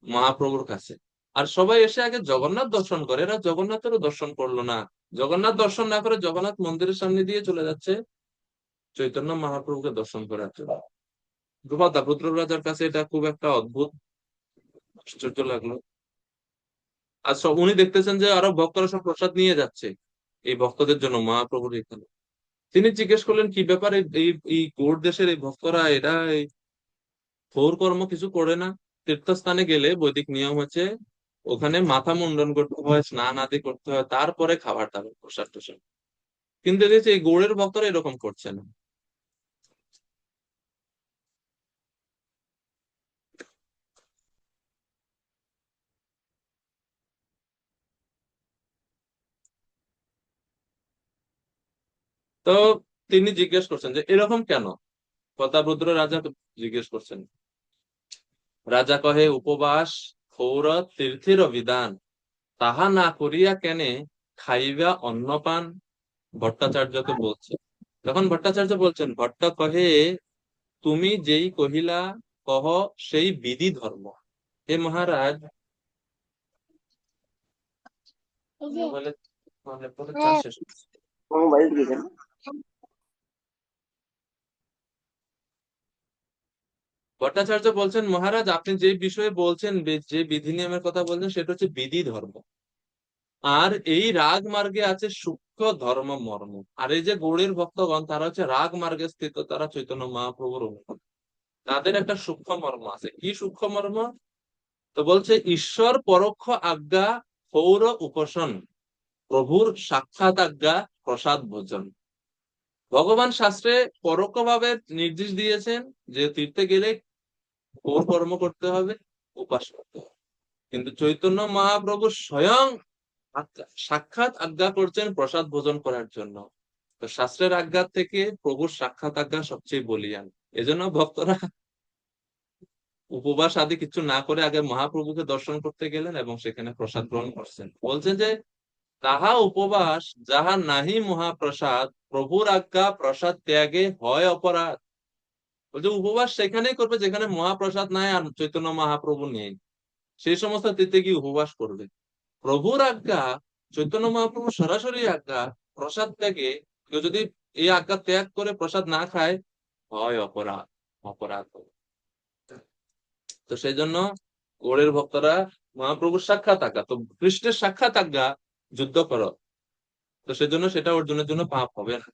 মহাপ্রভুর কাছে। আর সবাই এসে আগে জগন্নাথ দর্শন করে, এরা জগন্নাথেরও দর্শন করলো না। জগন্নাথ দর্শন না করে জগন্নাথ মন্দিরের সামনে দিয়ে চলে যাচ্ছে চৈতন্য মহাপ্রভুকে দর্শন করার জন্য। রুদ্র রাজার কাছে এটা খুব একটা অদ্ভুত, আশ্চর্য লাগলো। আর সব উনি দেখতেছেন যে আরো ভক্তরা সব প্রসাদ নিয়ে যাচ্ছে এই ভক্তদের জন্য মহাপ্রভুর এখানে। তিনি জিজ্ঞেস করলেন, কি ব্যাপারে এই এই গৌড় দেশের এই ভক্তরা, এরা এই ঘোর কর্ম কিছু করে না? তীর্থস্থানে গেলে বৈদিক নিয়ম হচ্ছে ওখানে মাথা মুন্ডন করতে হয়, স্নান আদি করতে হয়, তারপরে খাবার দাবার, প্রসাদ টোসাদ। কিন্তু দেখছি এই গৌড়ের ভক্তরা এরকম করছে না। তো তিনি জিজ্ঞেস করছেন যে এরকম কেন? প্রতাপরুদ্র রাজা জিজ্ঞেস করছেন। রাজা কহে, উপবাস ক্ষৌর তীর্থের বিধান, তাহা না করিয়া কেনে খাইবা অন্নপান। ভট্টাচার্যকে বলছে। তখন ভট্টাচার্য বলছেন, ভট্ট কহে, তুমি যেই কহিলা কহ সেই বিধি ধর্ম। হে মহারাজ, বলে মানে পরে চাষ শেষ হচ্ছে। ভট্টাচার্য বলছেন, মহারাজ আপনি যে বিষয়ে বলছেন, যে বিধি নিয়মের কথা বলছেন, সেটা হচ্ছে বিধি ধর্ম। আর এই রাগ মার্গে আছে সূক্ষ্ম ধর্ম মর্ম। আর এই যে গৌড়ের ভক্তগণ, তারা হচ্ছে রাগ মার্গে স্থিত, তারা চৈতন্য মহাপ্রভুর অনুগত। তাদের একটা সূক্ষ্ম মর্ম আছে। কি সূক্ষ্ম মর্ম? তো বলছে, ঈশ্বর পরোক্ষ আজ্ঞা পৌর উপাসন, প্রভুর সাক্ষাৎ আজ্ঞা প্রসাদ ভোজন। ভগবান শাস্ত্রে পরোক্ষভাবে নির্দেশ দিয়েছেন যে তীর্থে গেলে গৌর কর্ম করতে হবে, উপাস করতে হবে। কিন্তু চৈতন্য মহাপ্রভু স্বয়ং সাক্ষাৎ আজ্ঞা করছেন প্রসাদ ভোজন করার জন্য। তো শাস্ত্রের আজ্ঞা থেকে প্রভুর সাক্ষাৎ আজ্ঞা সবচেয়ে বলিয়ান। এজন্য ভক্তরা উপবাস আদি কিছু না করে আগে মহাপ্রভুকে দর্শন করতে গেলেন এবং সেখানে প্রসাদ গ্রহণ করছেন। বলছেন যে, তাহা উপবাস যাহা নাহি মহাপ্রসাদ, প্রভুর আজ্ঞা প্রসাদ ত্যাগে হয় অপরাধ। বলছে উপবাস সেখানেই করবে যেখানে মহাপ্রসাদ নাই আর চৈতন্য মহাপ্রভু নেই, সেই সমস্ত তীর্থে গিয়ে উপবাস করবে। প্রভুর আজ্ঞা, চৈতন্য মহাপ্রভু সরাসরি আজ্ঞা, প্রসাদ ত্যাগে কেউ যদি এই আজ্ঞা ত্যাগ করে প্রসাদ না খায়, হয় অপরাধ, অপরাধ হবে। তো সেই জন্য গৌড়ের ভক্তরা মহাপ্রভুর সাক্ষাৎ আজ্ঞা, তো কৃষ্ণের সাক্ষাৎ আজ্ঞা যুদ্ধ করো, তো সেজন্য সেটা অর্জুনের জন্য পাপ হবে না।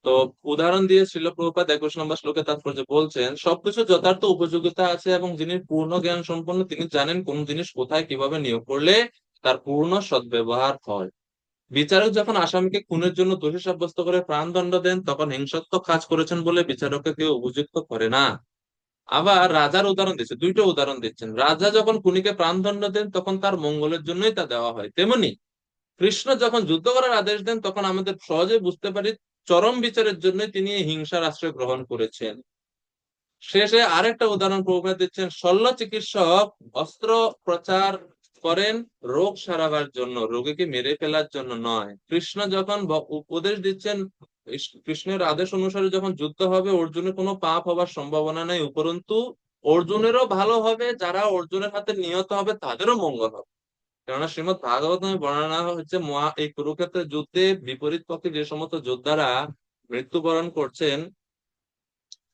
তো উদাহরণ দিয়ে শ্রীল প্রভুপাদ 21 নম্বর শ্লোকে তাৎপর্য বলছেন, সবকিছু যথার্থ উপযোগিতা আছে এবং যিনি পূর্ণ জ্ঞান সম্পন্ন, তিনি জানেন কোন জিনিস কোথায় কিভাবে নিয়োগ করলে তার পূর্ণ সদ্ব্যবহার হয়। বিচারক যখন আসামিকে খুনের জন্য দোষী সাব্যস্ত করে প্রাণদণ্ড দেন, তখন হিংসাত্মক কাজ করেছেন বলে বিচারককে কেউ অভিযুক্ত করে না। আবার রাজার উদাহরণ দিচ্ছে, দুইটা উদাহরণ দিচ্ছেন। রাজা যখন খুনিকে প্রাণদণ্ড দেন, তখন তার মঙ্গলের জন্যই তা দেওয়া হয়। তেমনি কৃষ্ণ যখন যুদ্ধ করার আদেশ দেন, তখন আমাদের সহজে বুঝতে পারি চরম বিচারের জন্য তিনি এই হিংসার আশ্রয় গ্রহণ করেছেন। শেষে আরেকটা উদাহরণ প্রভুপাদ দিচ্ছেন, শল্য চিকিৎসক অস্ত্র প্রচার করেন রোগ সারাবার জন্য, রোগীকে মেরে ফেলার জন্য নয়। কৃষ্ণ যখন উপদেশ দিচ্ছেন, কৃষ্ণের আদেশ অনুসারে যখন যুদ্ধ হবে, অর্জুনের কোনো পাপ হবার সম্ভাবনা নেই, উপরন্তু অর্জুনেরও ভালো হবে, যারা অর্জুনের হাতে নিহত হবে তাদেরও মঙ্গল হবে। কেননা শ্রীমৎ ভাগবতমে বর্ণনা হচ্ছে, এই কুরুক্ষেত্রের যুদ্ধে বিপরীত পক্ষে যে সমস্ত যোদ্ধারা মৃত্যুবরণ করছেন,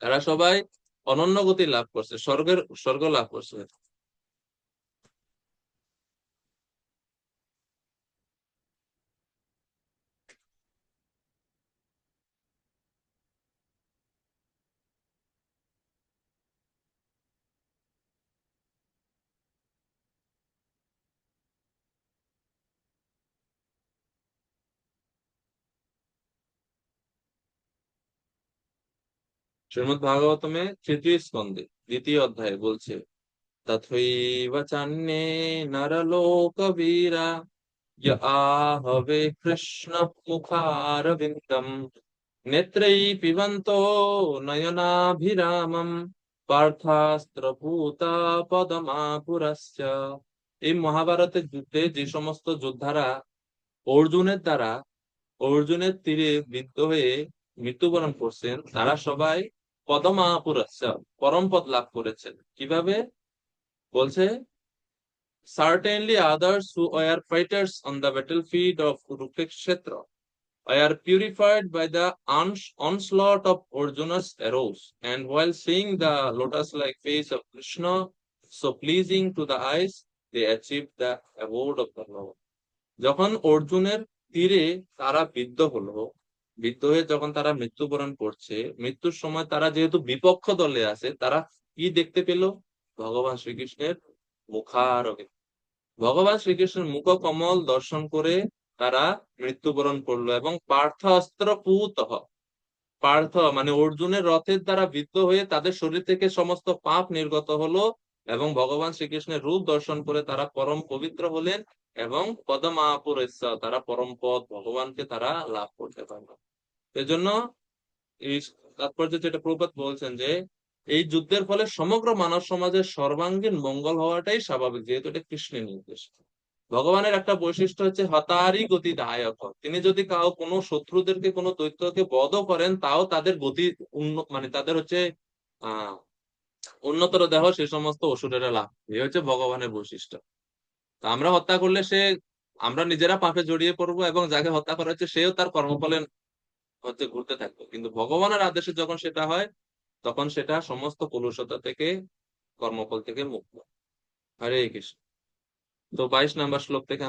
তারা সবাই অনন্য গতি লাভ করছে, স্বর্গ লাভ করছে। শ্রীমৎ ভাগবতমে 3য় স্কন্ধে 2য় অধ্যায়ে বলছে, তথৈব চান্যে নরলোকবীরা য় আহবে কৃষ্ণ মুখারবিন্দম নেত্রৈ পিবন্তো নয়নাভিরামম পার্থাস্ত্রভূতা পদমাপুরস্য। এই মহাভারতের যুদ্ধে যে সমস্ত যোদ্ধারা অর্জুনের তীরে বিদ্ধ হয়ে মৃত্যুবরণ করছেন, তারা সবাই পদমাপুরস্য, পরম পদ লাভ করেছেন। কিভাবে? বলছে, certainly others who were fighters on the battlefield of Kurukshetra were purified by the onslaught of Arjuna's arrows, and while seeing the lotus-like face of Krishna so pleasing to the eyes, they achieved the abode of the Lord. যখন অর্জুনের তীরে তারা বিদ্ধ হয়ে যখন তারা মৃত্যুবরণ করছে, মৃত্যুর সময় তারা যেহেতু বিপক্ষ দলে আছে, তারা কি দেখতে পেল? ভগবান শ্রীকৃষ্ণের মুখারবিন্দ, ভগবান শ্রীকৃষ্ণের মুখ কমল দর্শন করে তারা মৃত্যুবরণ করলো। এবং পার্থাস্ত্র পুত, পার্থ মানে অর্জুনের রথের দ্বারা বিদ্ধ হয়ে তাদের শরীর থেকে সমস্ত পাপ নির্গত হলো, এবং ভগবান শ্রীকৃষ্ণের রূপ দর্শন করে তারা পরম পবিত্র হলেন, এবং পদমাপুরেস্য, তারা পরম পদ ভগবানকে তারা লাভ করতে পারল। এজন্য এই তাৎপর্য যেটা প্রভুপাদ বলছেন, যে এই যুদ্ধের ফলে সমগ্র মানব সমাজের সর্বাঙ্গীন মঙ্গল হওয়াটাই স্বাভাবিক, যেহেতু এটা কৃষ্ণের নির্দেশ। ভগবানের একটা বৈশিষ্ট্য হচ্ছে হতারি গতি দায়ক। তিনি যদি কোনো শত্রুদেরকে, কোনো দৈত্যকে বধ করেন, তাও তাদের গতি মানে তাদের হচ্ছে উন্নতর দেহ সে সমস্ত অসুরেরা লাভ। এই হচ্ছে ভগবানের বৈশিষ্ট্য। তা আমরা হত্যা করলে আমরা নিজেরা পাপে জড়িয়ে পড়বো, এবং যাকে হত্যা করা হচ্ছে সেও তার কর্মফলে হচ্ছে ঘুরতে থাকবে। কিন্তু ভগবানের আদেশে যখন সেটা হয়, তখন সেটা সমস্ত কলুষতা থেকে, কর্মফল থেকে মুক্ত। হরে কৃষ্ণ। তো 22 নম্বর শ্লোক থেকে